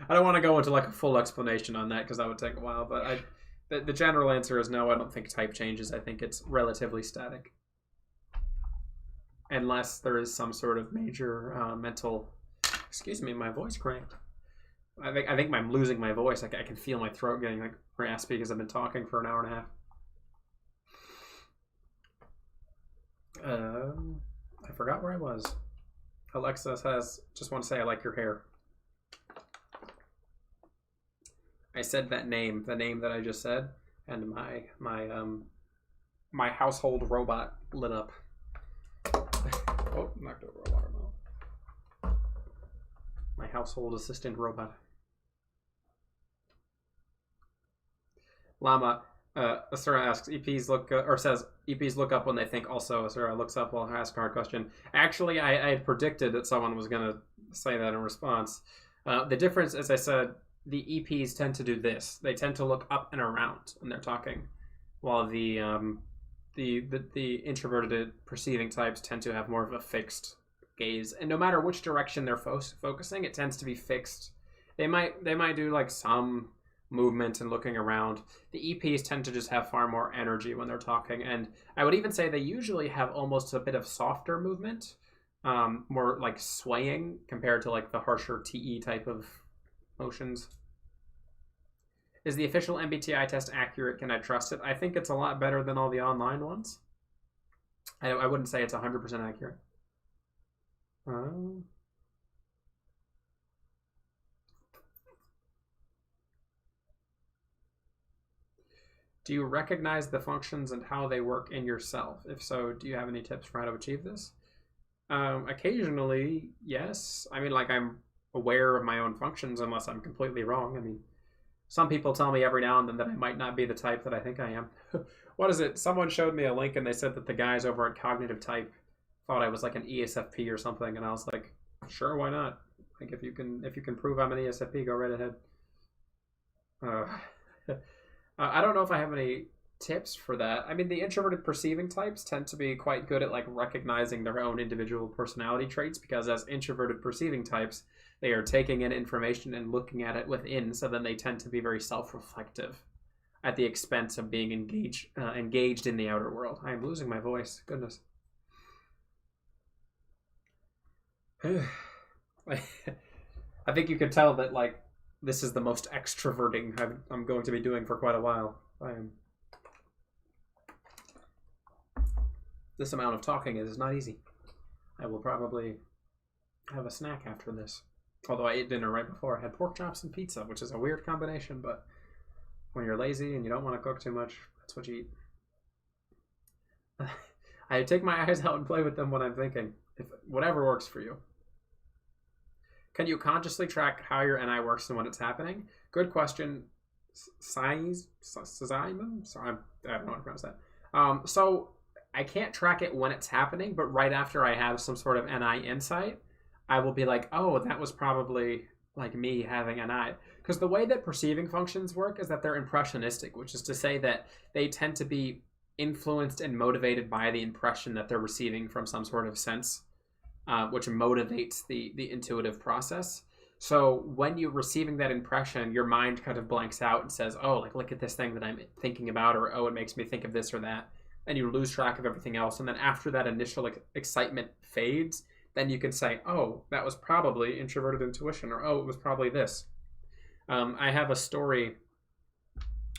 A: want to go into like a full explanation on that because that would take a while, but the general answer is no, I don't think type changes. I think it's relatively static. Unless there is some sort of major mental... Excuse me, my voice cracked. I think I'm losing my voice. I can feel my throat getting like raspy because I've been talking for an hour and a half. I forgot where I was. Alexa says, just want to say I like your hair. I said that name, the name that I just said, and my household robot lit up. Oh, knocked over a watermelon. My household assistant robot. Llama, Asura asks, EPs look, or says, EPs look up when they think also. Asura looks up while asking a hard question. Actually, I had predicted that someone was going to say that in response. The difference, as I said, the EPs tend to do this. They tend to look up and around when they're talking, while the introverted perceiving types tend to have more of a fixed gaze. And no matter which direction they're focusing, it tends to be fixed. They might do like some movement and looking around. The EPs tend to just have far more energy when they're talking, and I would even say they usually have almost a bit of softer movement, more like swaying compared to like the harsher TE type of motions. Is the official MBTI test accurate? Can I trust it? I think it's a lot better than all the online ones. I wouldn't say it's 100% accurate. Do you recognize the functions and how they work in yourself? If so, do you have any tips for how to achieve this? Occasionally, yes. I mean, like, I'm aware of my own functions unless I'm completely wrong. I mean, some people tell me every now and then that I might not be the type that I think I am. What is it? Someone showed me a link and they said that the guys over at Cognitive Type thought I was like an ESFP or something, and I was like, sure, why not? Like, if you can prove I'm an ESFP, go right ahead. I don't know if I have any tips for that. I mean, the introverted perceiving types tend to be quite good at like recognizing their own individual personality traits, because as introverted perceiving types, they are taking in information and looking at it within, so then they tend to be very self-reflective at the expense of being engaged in the outer world. I am losing my voice. Goodness. I think you can tell that like this is the most extroverting I'm going to be doing for quite a while. This amount of talking is not easy. I will probably have a snack after this. Although I ate dinner right before. I had pork chops and pizza, which is a weird combination, but when you're lazy and you don't want to cook too much, that's what you eat. I take my eyes out and play with them when I'm thinking. Whatever works for you. Can you consciously track how your NI works and when it's happening? Good question. Size? Simon? Sorry, I don't know how to pronounce that. So I can't track it when it's happening, but right after I have some sort of NI insight, I will be like, oh, that was probably like me having NI. Because the way that perceiving functions work is that they're impressionistic, which is to say that they tend to be influenced and motivated by the impression that they're receiving from some sort of sense, which motivates the intuitive process. So when you're receiving that impression, your mind kind of blanks out and says, oh, like, look at this thing that I'm thinking about, or, oh, it makes me think of this or that. And you lose track of everything else. And then after that initial excitement fades, then you can say, oh, that was probably introverted intuition, or, oh, it was probably this. I have a story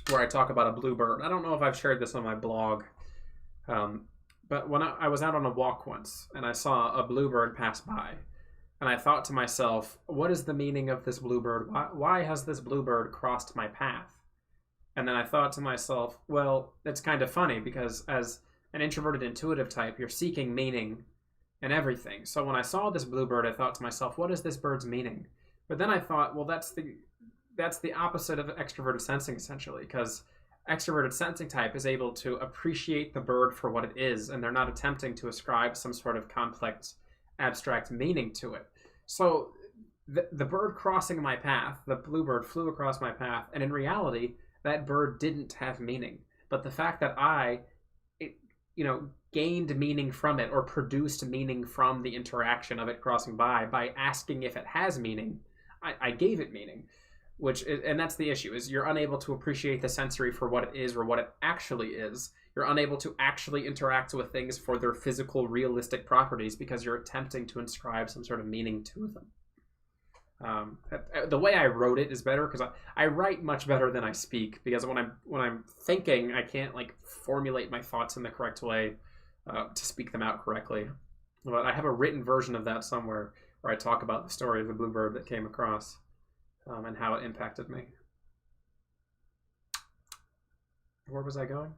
A: where I talk about a bluebird. I don't know if I've shared this on my blog, but when I was out on a walk once, and I saw a bluebird pass by, and I thought to myself, what is the meaning of this bluebird? Why has this bluebird crossed my path? And then I thought to myself, well, it's kind of funny, because as an introverted intuitive type, you're seeking meaning in everything. So when I saw this bluebird, I thought to myself, what is this bird's meaning? But then I thought, well, that's the opposite of extroverted sensing, essentially, because extroverted sensing type is able to appreciate the bird for what it is, and they're not attempting to ascribe some sort of complex abstract meaning to it. So the bird crossing my path, the bluebird flew across my path, and in reality, that bird didn't have meaning. But the fact that gained meaning from it or produced meaning from the interaction of it crossing by asking if it has meaning, I gave it meaning. And that's the issue, is you're unable to appreciate the sensory for what it is or what it actually is. You're unable to actually interact with things for their physical, realistic properties because you're attempting to inscribe some sort of meaning to them. The way I wrote it is better because I write much better than I speak, because when I'm thinking, I can't formulate my thoughts in the correct way to speak them out correctly. But I have a written version of that somewhere where I talk about the story of the bluebird that came across. And how it impacted me. Where was I going?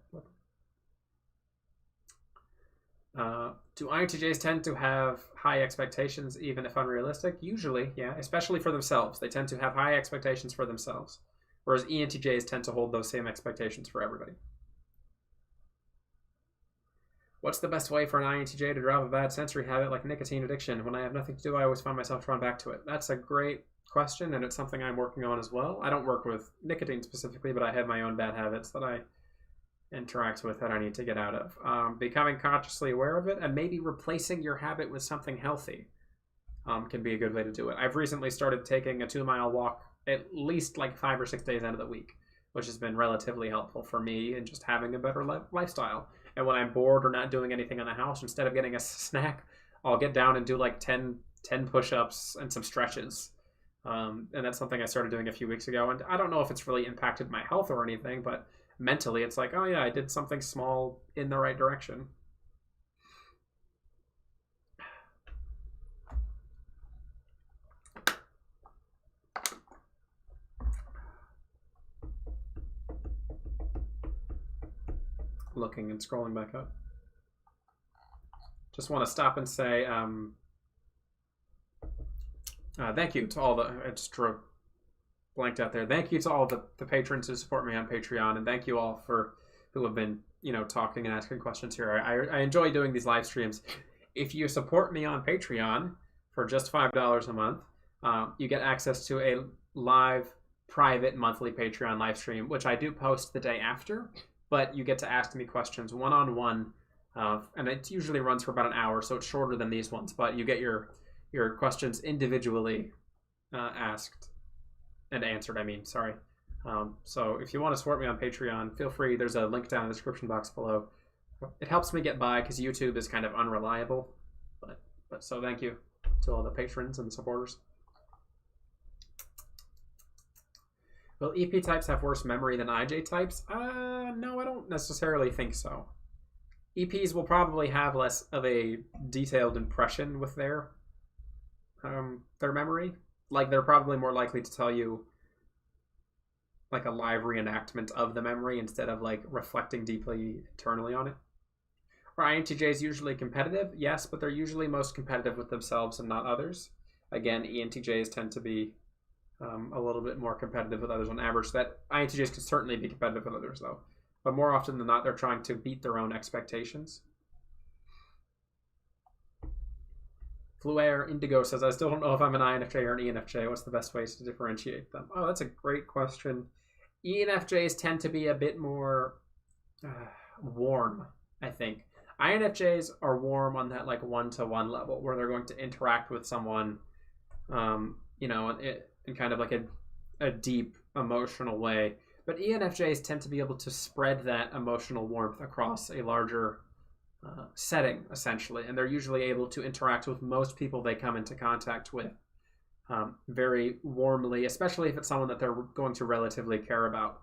A: Do INTJs tend to have high expectations, even if unrealistic? Usually, yeah, especially for themselves. They tend to have high expectations for themselves, whereas ENTJs tend to hold those same expectations for everybody. What's the best way for an INTJ to drop a bad sensory habit like nicotine addiction? When I have nothing to do, I always find myself drawn back to it. That's a great question, and it's something I'm working on as well. I don't work with nicotine specifically, but I have my own bad habits that I interact with that I need to get out of. Becoming consciously aware of it and maybe replacing your habit with something healthy can be a good way to do it. I've recently started taking a 2-mile walk at least 5 or 6 days out of the week, which has been relatively helpful for me in just having a better lifestyle. And when I'm bored or not doing anything in the house, instead of getting a snack, I'll get down and do 10 push-ups and some stretches. And that's something I started doing a few weeks ago. And I don't know if it's really impacted my health or anything, but mentally it's oh yeah, I did something small in the right direction. Looking and scrolling back up. Just want to stop and say thank you to all the, I just blanked out there. Thank you to all the patrons who support me on Patreon, and thank you all who have been, talking and asking questions here. I enjoy doing these live streams. If you support me on Patreon for just $5 a month, you get access to a live, private, monthly Patreon live stream, which I do post the day after, but you get to ask me questions one-on-one, and it usually runs for about an hour, so it's shorter than these ones, but you get your questions individually asked and answered, sorry. So if you want to support me on Patreon, feel free. There's a link down in the description box below. It helps me get by because YouTube is kind of unreliable. But so thank you to all the patrons and supporters. Will EP types have worse memory than IJ types? No, I don't necessarily think so. EPs will probably have less of a detailed impression with their memory. They're probably more likely to tell you a live reenactment of the memory instead of reflecting deeply internally on it. Are INTJs usually competitive? Yes, but they're usually most competitive with themselves and not others. Again, ENTJs tend to be a little bit more competitive with others on average. That INTJs can certainly be competitive with others though, but more often than not, they're trying to beat their own expectations. Fluair Indigo says, I still don't know if I'm an INFJ or an ENFJ. What's the best ways to differentiate them? Oh, that's a great question. ENFJs tend to be a bit more warm, I think. INFJs are warm on that one-to-one level where they're going to interact with someone, in kind of a deep emotional way. But ENFJs tend to be able to spread that emotional warmth across a larger setting, essentially, and they're usually able to interact with most people they come into contact with very warmly, especially if it's someone that they're going to relatively care about.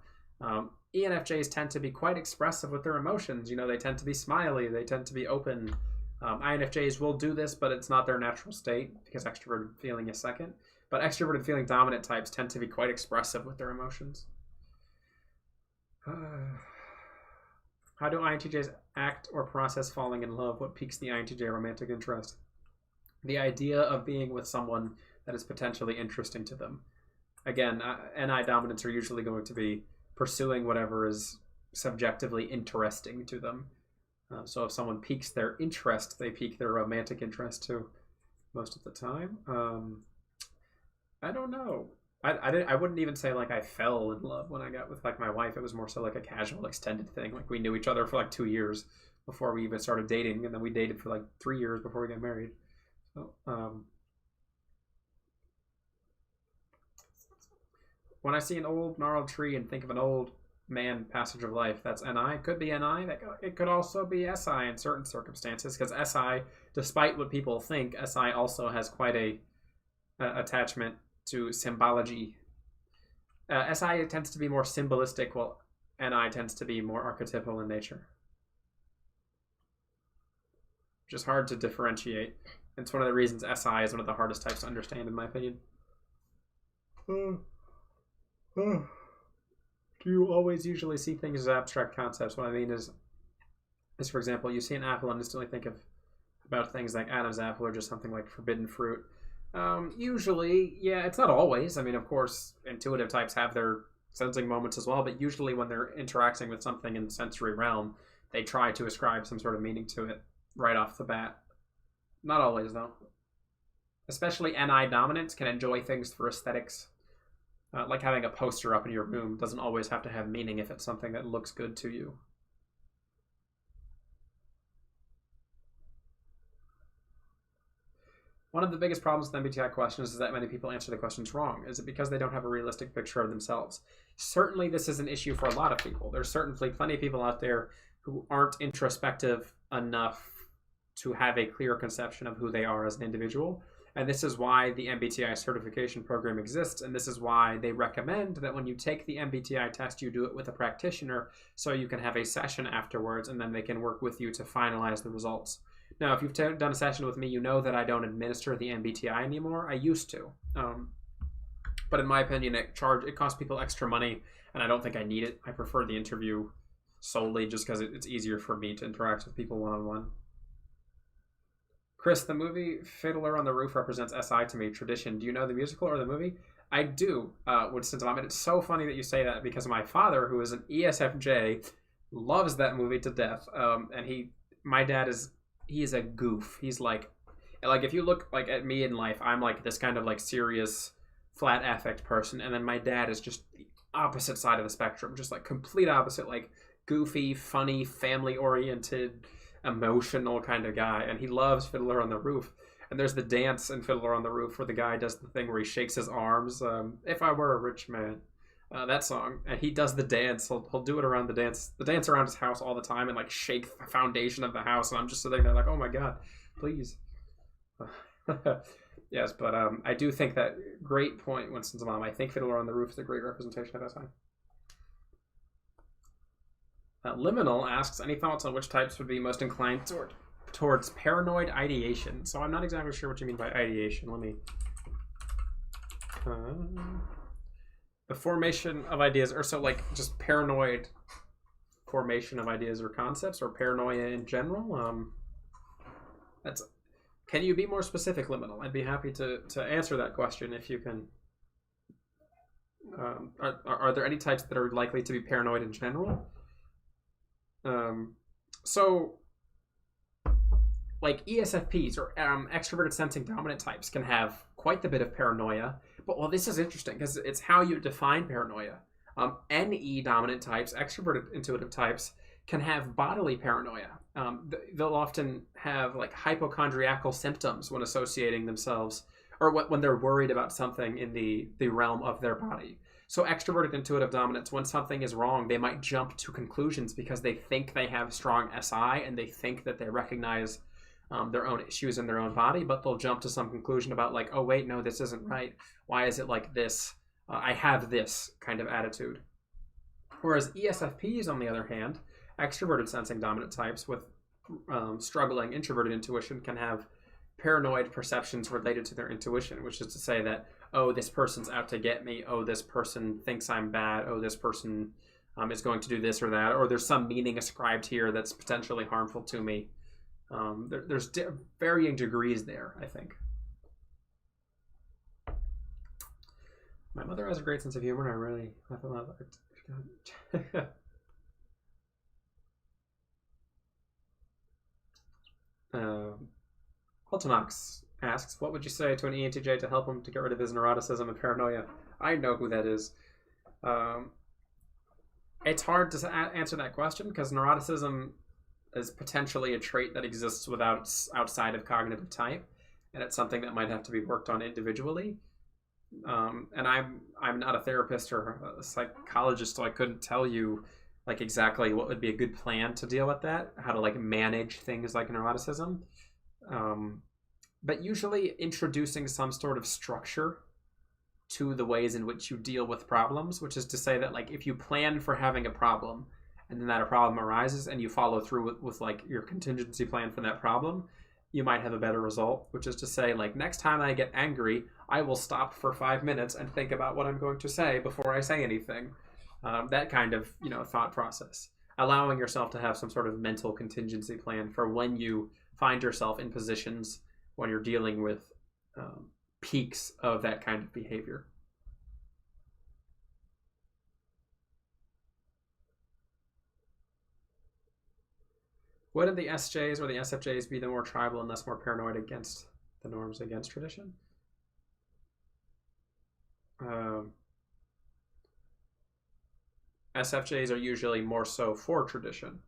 A: ENFJs tend to be quite expressive with their emotions. They tend to be smiley, they tend to be open. INFJs will do this, but it's not their natural state because extroverted feeling is second. But extroverted feeling dominant types tend to be quite expressive with their emotions. How do INTJs act or process falling in love? What piques the INTJ romantic interest? The idea of being with someone that is potentially interesting to them. Again, NI dominants are usually going to be pursuing whatever is subjectively interesting to them. So if someone piques their interest, they pique their romantic interest too. most of the time. I don't know. I wouldn't even say like I fell in love when I got with like my wife. It was more so like a casual extended thing. Like we knew each other for like 2 years before we even started dating, and then we dated for like 3 years before we got married. So when I see an old gnarled tree and think of an old man passage of life, that's NI. Could be NI. It could also be SI in certain circumstances, because SI, despite what people think, SI also has quite a attachment to symbology. SI tends to be more symbolistic, while NI tends to be more archetypal in nature, which is hard to differentiate. It's one of the reasons SI is one of the hardest types to understand, in my opinion. Do you always usually see things as abstract concepts? What I mean is for example, you see an apple and instantly think about things like Adam's apple or just something like forbidden fruit. Usually, yeah, it's not always. I mean, of course, intuitive types have their sensing moments as well, but usually when they're interacting with something in the sensory realm, they try to ascribe some sort of meaning to it right off the bat. Not always, though. Especially NI dominants can enjoy things for aesthetics. Like having a poster up in your room doesn't always have to have meaning if it's something that looks good to you. One of the biggest problems with MBTI questions is that many people answer the questions wrong. Is it because they don't have a realistic picture of themselves? Certainly this is an issue for a lot of people. There's certainly plenty of people out there who aren't introspective enough to have a clear conception of who they are as an individual. And this is why the MBTI certification program exists, and this is why they recommend that when you take the MBTI test, you do it with a practitioner so you can have a session afterwards, and then they can work with you to finalize the results. Now, if you've done a session with me, you know that I don't administer the MBTI anymore. I used to. But in my opinion, it costs people extra money, and I don't think I need it. I prefer the interview solely just because it's easier for me to interact with people one-on-one. Chris, the movie Fiddler on the Roof represents SI to me. Tradition. Do you know the musical or the movie? I do. Since it's so funny that you say that, because my father, who is an ESFJ, loves that movie to death. And my dad is a goof. He's like if you look like at me in life, I'm like this kind of like serious, flat affect person, and then my dad is just the opposite side of the spectrum, just like complete opposite, like goofy, funny, family oriented, emotional kind of guy, and he loves Fiddler on the Roof. And there's the dance in Fiddler on the Roof where the guy does the thing where he shakes his arms. If I were a rich man, that song, and he does the dance. He'll do it around the dance around his house all the time, and like shake the foundation of the house. And I'm just sitting there like, oh my god, please. Yes, but I do think that great point, Winston's mom. I think Fiddler on the Roof is a great representation of SI. Liminal asks, any thoughts on which types would be most inclined towards paranoid ideation? So I'm not exactly sure what you mean by ideation. Let me... the formation of ideas, or so like just paranoid formation of ideas or concepts, or paranoia in general. Can you be more specific, Liminal? I'd be happy to answer that question if you can. Are there any types that are likely to be paranoid in general? So like ESFPs or extroverted sensing dominant types can have quite the bit of paranoia. But well, this is interesting because it's how you define paranoia. NE dominant types, extroverted intuitive types, can have bodily paranoia. They'll often have like hypochondriacal symptoms when associating themselves, or when they're worried about something in the realm of their body. So extroverted intuitive dominants, when something is wrong, they might jump to conclusions because they think they have strong SI and they think that they recognize their own issues in their own body, but they'll jump to some conclusion about like, oh wait, no, this isn't right. Why is it like this? I have this kind of attitude. Whereas ESFPs, on the other hand, extroverted sensing dominant types with struggling introverted intuition, can have paranoid perceptions related to their intuition, which is to say that, oh, this person's out to get me, oh, this person thinks I'm bad, oh, this person is going to do this or that, or there's some meaning ascribed here that's potentially harmful to me. There's varying degrees there, I think. My mother has a great sense of humor, and I really laugh a lot. Altonox asks, what would you say to an ENTJ to help him to get rid of his neuroticism and paranoia? I know who that is. It's hard to answer that question because neuroticism is potentially a trait that exists outside of cognitive type, and it's something that might have to be worked on individually. And I'm not a therapist or a psychologist, so I couldn't tell you like exactly what would be a good plan to deal with that, how to like manage things like neuroticism. But usually introducing some sort of structure to the ways in which you deal with problems, which is to say that like if you plan for having a problem and then that a problem arises and you follow through with like your contingency plan for that problem, you might have a better result, which is to say like next time I get angry, I will stop for 5 minutes and think about what I'm going to say before I say anything. That kind of, thought process. Allowing yourself to have some sort of mental contingency plan for when you find yourself in positions when you're dealing with peaks of that kind of behavior. Wouldn't the SJs or the SFJs be the more tribal and thus more paranoid against the norms, against tradition? SFJs are usually more so for tradition.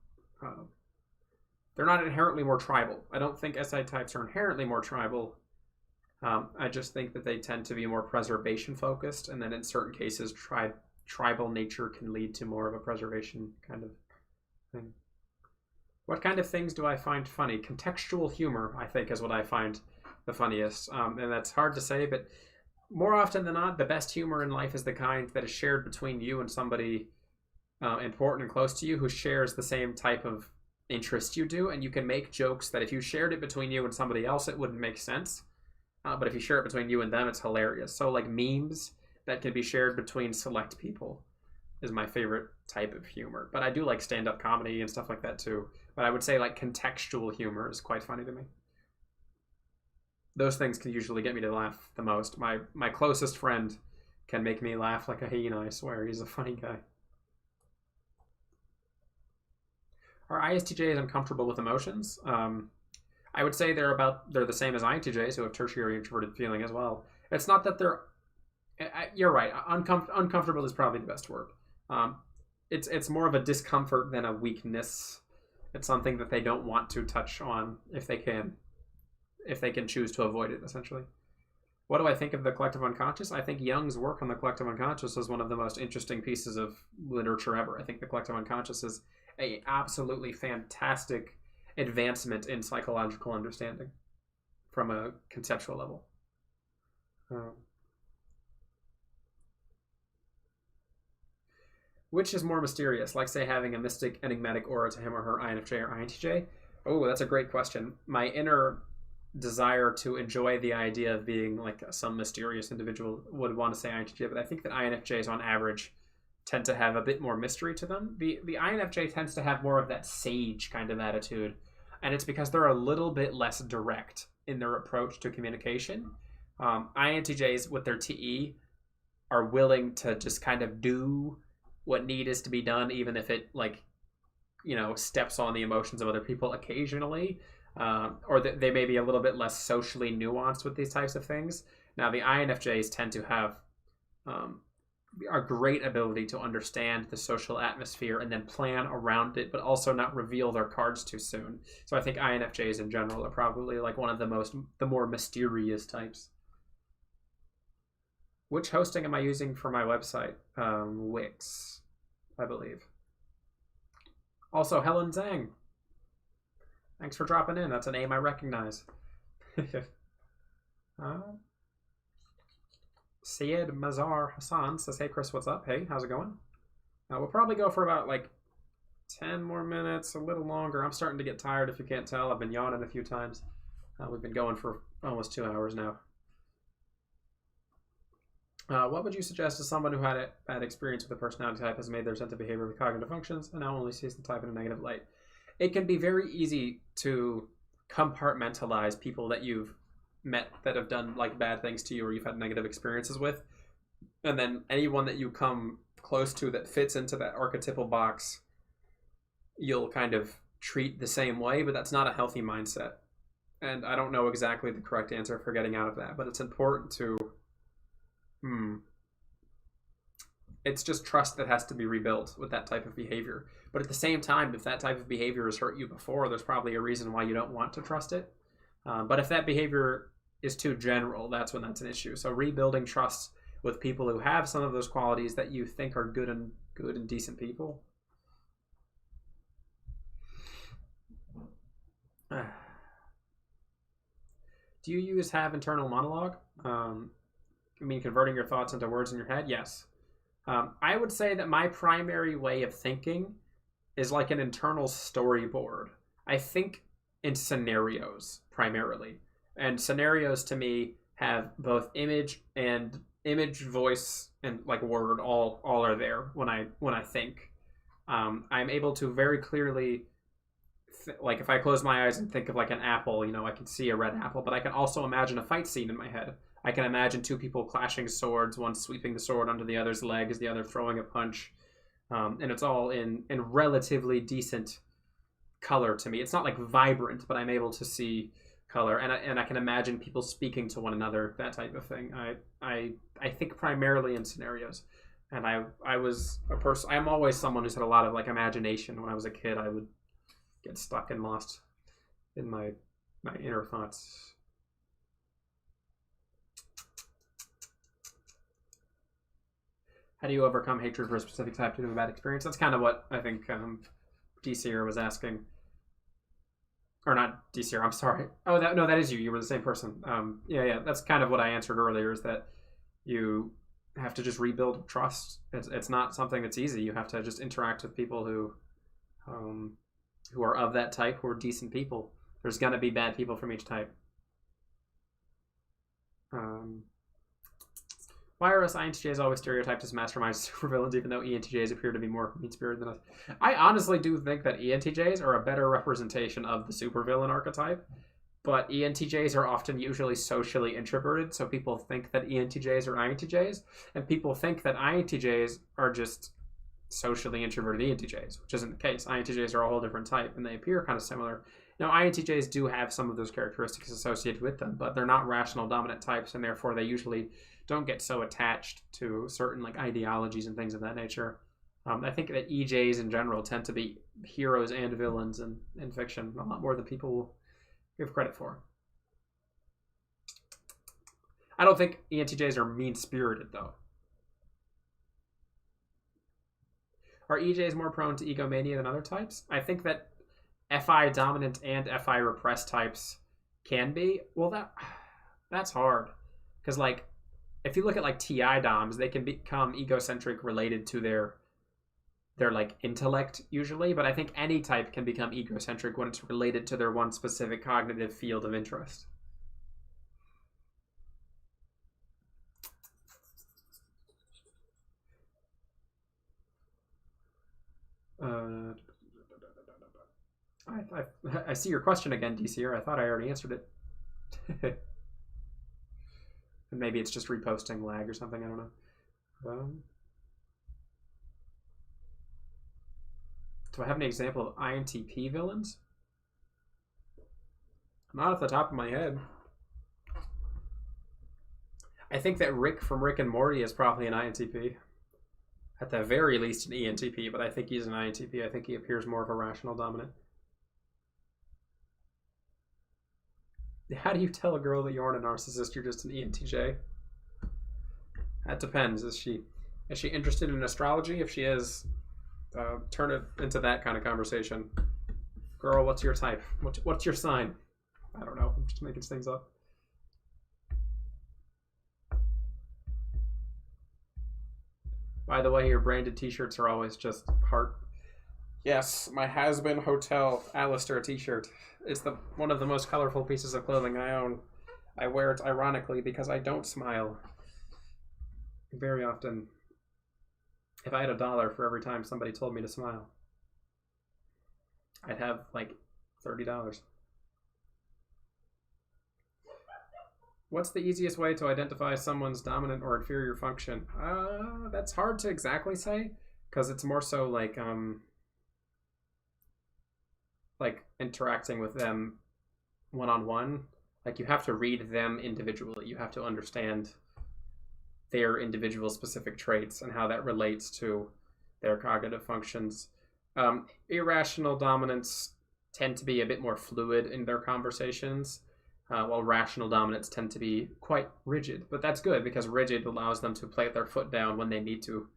A: They're not inherently more tribal. I don't think SI types are inherently more tribal. I just think that they tend to be more preservation focused, and then in certain cases, tribal nature can lead to more of a preservation kind of thing. What kind of things do I find funny? Contextual humor, I think, is what I find the funniest. And that's hard to say, but more often than not, the best humor in life is the kind that is shared between you and somebody important and close to you who shares the same type of interest you do. And you can make jokes that if you shared it between you and somebody else, it wouldn't make sense. But if you share it between you and them, it's hilarious. So like memes that can be shared between select people is my favorite type of humor. But I do like stand-up comedy and stuff like that too. But I would say like contextual humor is quite funny to me. Those things can usually get me to laugh the most. My closest friend can make me laugh like a hyena, I swear. He's a funny guy. Are ISTJs uncomfortable with emotions? I would say they're the same as INTJs who have tertiary introverted feeling as well. It's not that they're... You're right. Uncomfortable is probably the best word. It's more of a discomfort than a weakness. It's something that they don't want to touch on if they can choose to avoid it, essentially. What do I think of the collective unconscious? I think Jung's work on the collective unconscious is one of the most interesting pieces of literature ever. I think the collective unconscious is a absolutely fantastic advancement in psychological understanding from a conceptual level. Which is more mysterious? Like, say, having a mystic, enigmatic aura to him or her, INFJ or INTJ? Oh, that's a great question. My inner desire to enjoy the idea of being like some mysterious individual would want to say INTJ, but I think that INFJs on average tend to have a bit more mystery to them. The INFJ tends to have more of that sage kind of attitude, and it's because they're a little bit less direct in their approach to communication. INTJs with their TE are willing to just kind of do what need is to be done, even if it steps on the emotions of other people occasionally, or that they may be a little bit less socially nuanced with these types of things. Now, the INFJs tend to have a great ability to understand the social atmosphere and then plan around it, but also not reveal their cards too soon. So I think INFJs in general are probably like one of the more mysterious types. Which hosting am I using for my website? Wix, I believe. Also, Helen Zhang. Thanks for dropping in. That's a name I recognize. Syed Mazar Hassan says, hey, Chris, what's up? Hey, how's it going? We'll probably go for about 10 more minutes, a little longer. I'm starting to get tired, if you can't tell. I've been yawning a few times. We've been going for almost 2 hours now. What would you suggest to someone who had a bad experience with a personality type, has made their sense of behavior with cognitive functions, and now only sees the type in a negative light? It can be very easy to compartmentalize people that you've met that have done bad things to you or you've had negative experiences with, and then anyone that you come close to that fits into that archetypal box, you'll kind of treat the same way, but that's not a healthy mindset. and I don't know exactly the correct answer for getting out of that, but it's important to. It's just trust that has to be rebuilt with that type of behavior. But at the same time, if that type of behavior has hurt you before, there's probably a reason why you don't want to trust it. But if that behavior is too general, that's when that's an issue. So rebuilding trust with people who have some of those qualities that you think are good and decent people. Do you use have internal monologue? I mean, converting your thoughts into words in your head? Yes. I would say that my primary way of thinking is like an internal storyboard. I think in scenarios primarily. And scenarios to me have both image, voice, and like word all are there when I think. I'm able to very clearly, like if I close my eyes and think of like an apple, I can see a red apple, but I can also imagine a fight scene in my head. I can imagine two people clashing swords, one sweeping the sword under the other's leg as the other throwing a punch. And it's all in relatively decent color to me. It's not like vibrant, but I'm able to see color, and I can imagine people speaking to one another, that type of thing. I think primarily in scenarios. And I was a person. I'm always someone who's had a lot of like imagination. When I was a kid, I would get stuck and lost in my inner thoughts. How do you overcome hatred for a specific type due to a bad experience? That's kind of what I think DCer was asking. Or not DCer, I'm sorry. Oh, that is you. You were the same person. Yeah. That's kind of what I answered earlier, is that you have to just rebuild trust. It's not something that's easy. You have to just interact with people who are of that type, who are decent people. There's going to be bad people from each type. Why are us INTJs always stereotyped as masterminds, supervillains, even though ENTJs appear to be more mean-spirited than us? I honestly do think that ENTJs are a better representation of the supervillain archetype, but ENTJs are often usually socially introverted, so people think that ENTJs are INTJs, and people think that INTJs are just socially introverted ENTJs, which isn't the case. INTJs are a whole different type, and they appear kind of similar. Now, INTJs do have some of those characteristics associated with them, but they're not rational dominant types, and therefore they usually don't get so attached to certain like ideologies and things of that nature. I think that EJs in general tend to be heroes and villains in fiction a lot more than people give credit for. I don't think ENTJs are mean-spirited, though. Are EJs more prone to egomania than other types? I think that FI dominant and FI repressed types can be. Well, that's hard. Because, like, if you look at, like, TI doms, they can become egocentric related to their like, intellect, usually. But I think any type can become egocentric when it's related to their one specific cognitive field of interest. I see your question again, DCer. I thought I already answered it. And maybe it's just reposting lag or something. I don't know. Do I have any example of INTP villains? Not off the top of my head. I think that Rick from Rick and Morty is probably an INTP. At the very least an ENTP, but I think he's an INTP. I think he appears more of a rational dominant. How do you tell a girl that you aren't a narcissist, you're just an ENTJ? That depends. Is she interested in astrology? If she is, turn it into that kind of conversation. Girl, what's your type? What's your sign? I don't know. I'm just making things up. By the way, your branded t-shirts are always just heart. Yes, my Has-Been Hotel Alistair t-shirt is one of the most colorful pieces of clothing I own. I wear it ironically because I don't smile. Very often, if I had $1 for every time somebody told me to smile, I'd have like $30. What's the easiest way to identify someone's dominant or inferior function? That's hard to exactly say, because it's more so like interacting with them one-on-one, like you have to read them individually. You have to understand their individual specific traits and how that relates to their cognitive functions. Irrational dominants tend to be a bit more fluid in their conversations, while rational dominants tend to be quite rigid. But that's good because rigid allows them to play their foot down when they need to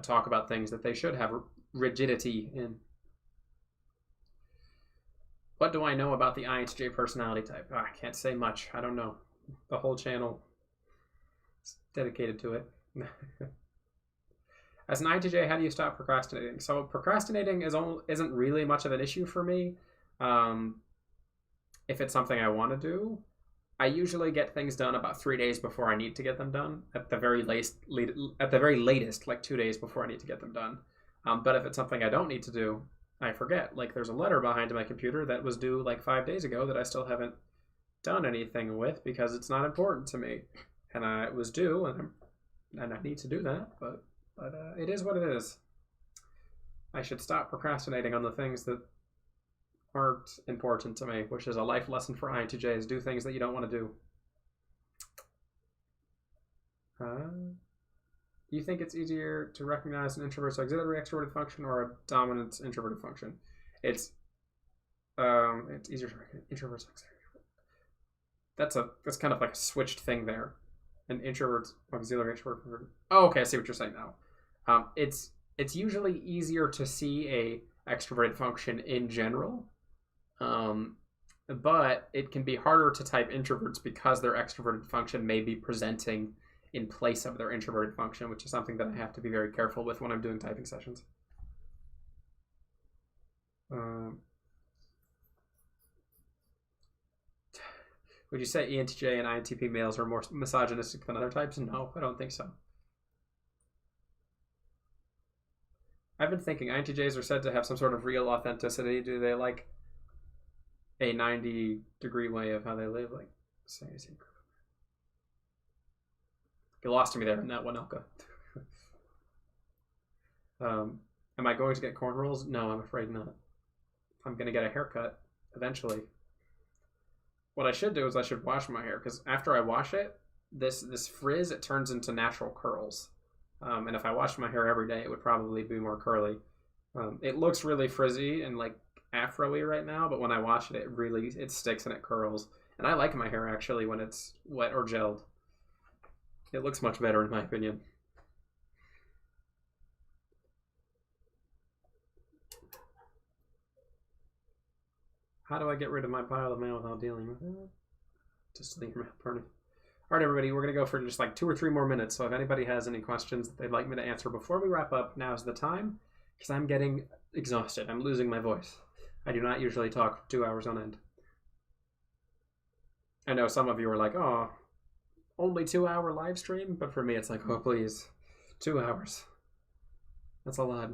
A: talk about things that they should have rigidity in. What do I know about the INTJ personality type? I can't say much. I don't know. The whole channel is dedicated to it. As an INTJ, how do you stop procrastinating? So procrastinating isn't really much of an issue for me. If it's something I want to do, I usually get things done about 3 days before I need to get them done. At the very latest, like 2 days before I need to get them done. But if it's something I don't need to do, I forget. Like there's a letter behind my computer that was due like 5 days ago that I still haven't done anything with because it's not important to me, and it was due, and I need to do that. But it is what it is. I should stop procrastinating on the things that aren't important to me, which is a life lesson for INTJs. Do things that you don't want to do. You think it's easier to recognize an introvert's auxiliary extroverted function or a dominant introverted function? It's easier to recognize introvert's auxiliary. That's kind of like a switched thing there. An introvert's auxiliary extrovert. Oh, okay, I see what you're saying now. It's usually easier to see a extroverted function in general, but it can be harder to type introverts because their extroverted function may be presenting in place of their introverted function, which is something that I have to be very careful with when I'm doing typing sessions. Would you say ENTJ and INTP males are more misogynistic than other types? No, I don't think so. I've been thinking INTJs are said to have some sort of real authenticity. Do they like a 90-degree way of how they live? Like, say, you lost me there in that one, Elka. Am I going to get cornrows? No, I'm afraid not. I'm going to get a haircut eventually. What I should do is I should wash my hair, because after I wash it, this frizz, it turns into natural curls. And if I washed my hair every day, it would probably be more curly. It looks really frizzy and like afro-y right now, but when I wash it, it sticks and it curls. And I like my hair actually when it's wet or gelled. It looks much better in my opinion. How do I get rid of my pile of mail without dealing with it? Just leave your mail burning. All right, everybody, we're going to go for just like 2 or 3 more minutes. So if anybody has any questions that they'd like me to answer before we wrap up, now's the time, because I'm getting exhausted. I'm losing my voice. I do not usually talk for 2 hours on end. I know some of you are like, oh, only 2-hour live stream, but for me it's like, oh please, 2 hours. That's a lot.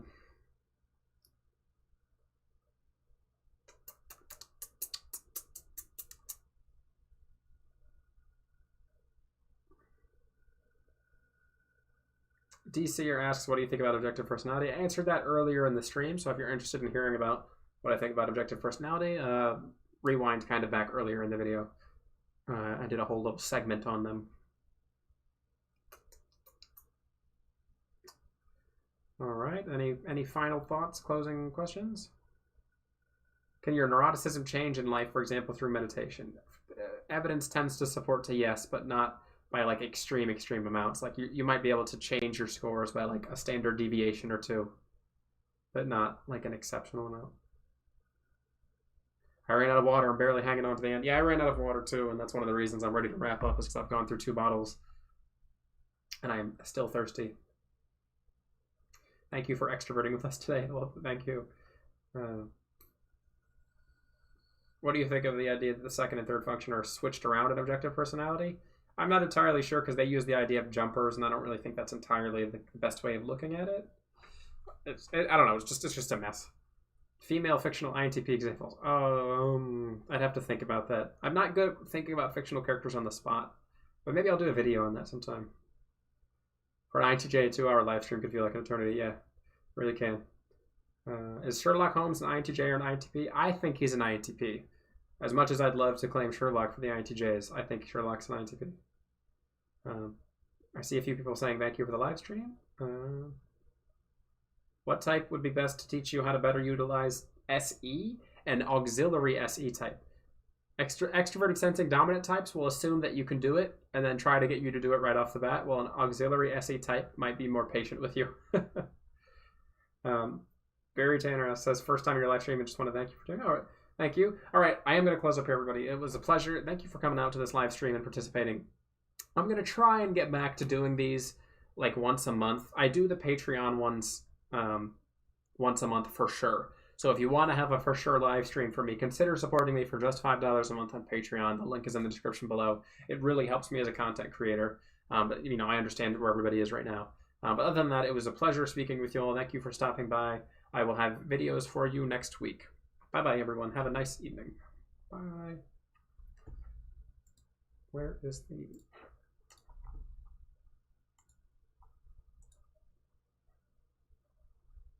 A: DCer asks, what do you think about objective personality? I answered that earlier in the stream, so if you're interested in hearing about what I think about objective personality, rewind kind of back earlier in the video. I did a whole little segment on them. All right, any final thoughts, closing questions? Can your neuroticism change in life, for example, through meditation? Evidence tends to support to yes, but not by like extreme amounts. Like you might be able to change your scores by like a standard deviation or 2, but not like an exceptional amount. I ran out of water. I'm barely hanging on to the end. Yeah, I ran out of water too, and that's one of the reasons I'm ready to wrap up is because I've gone through 2 bottles and I'm still thirsty. Thank you for extroverting with us today. Well, thank you. What do you think of the idea that the second and third function are switched around in objective personality? I'm not entirely sure because they use the idea of jumpers, and I don't really think that's entirely the best way of looking at it. I don't know. It's just a mess. Female fictional INTP examples. I'd have to think about that. I'm not good at thinking about fictional characters on the spot, but maybe I'll do a video on that sometime. For an INTJ, a 2-hour live stream could feel like an eternity. Yeah, really can. Is Sherlock Holmes an INTJ or an INTP? I think he's an INTP. As much as I'd love to claim Sherlock for the INTJs, I think Sherlock's an INTP. I see a few people saying thank you for the live stream. What type would be best to teach you how to better utilize SE? An auxiliary SE type. Extroverted sensing dominant types will assume that you can do it and then try to get you to do it right off the bat, while an auxiliary SE type might be more patient with you. Barry Tanner says, first time in your live stream, I just want to thank you for doing it. All right, thank you. All right, I am going to close up here, everybody. It was a pleasure. Thank you for coming out to this live stream and participating. I'm going to try and get back to doing these like once a month. I do the Patreon ones once a month for sure. So if you want to have a for sure live stream for me, consider supporting me for just $5 a month on Patreon. The link is in the description below. It really helps me as a content creator. But you know, I understand where everybody is right now. But other than that, it was a pleasure speaking with you all. Thank you for stopping by. I will have videos for you next week. Bye-bye, everyone. Have a nice evening. Bye. Where is the...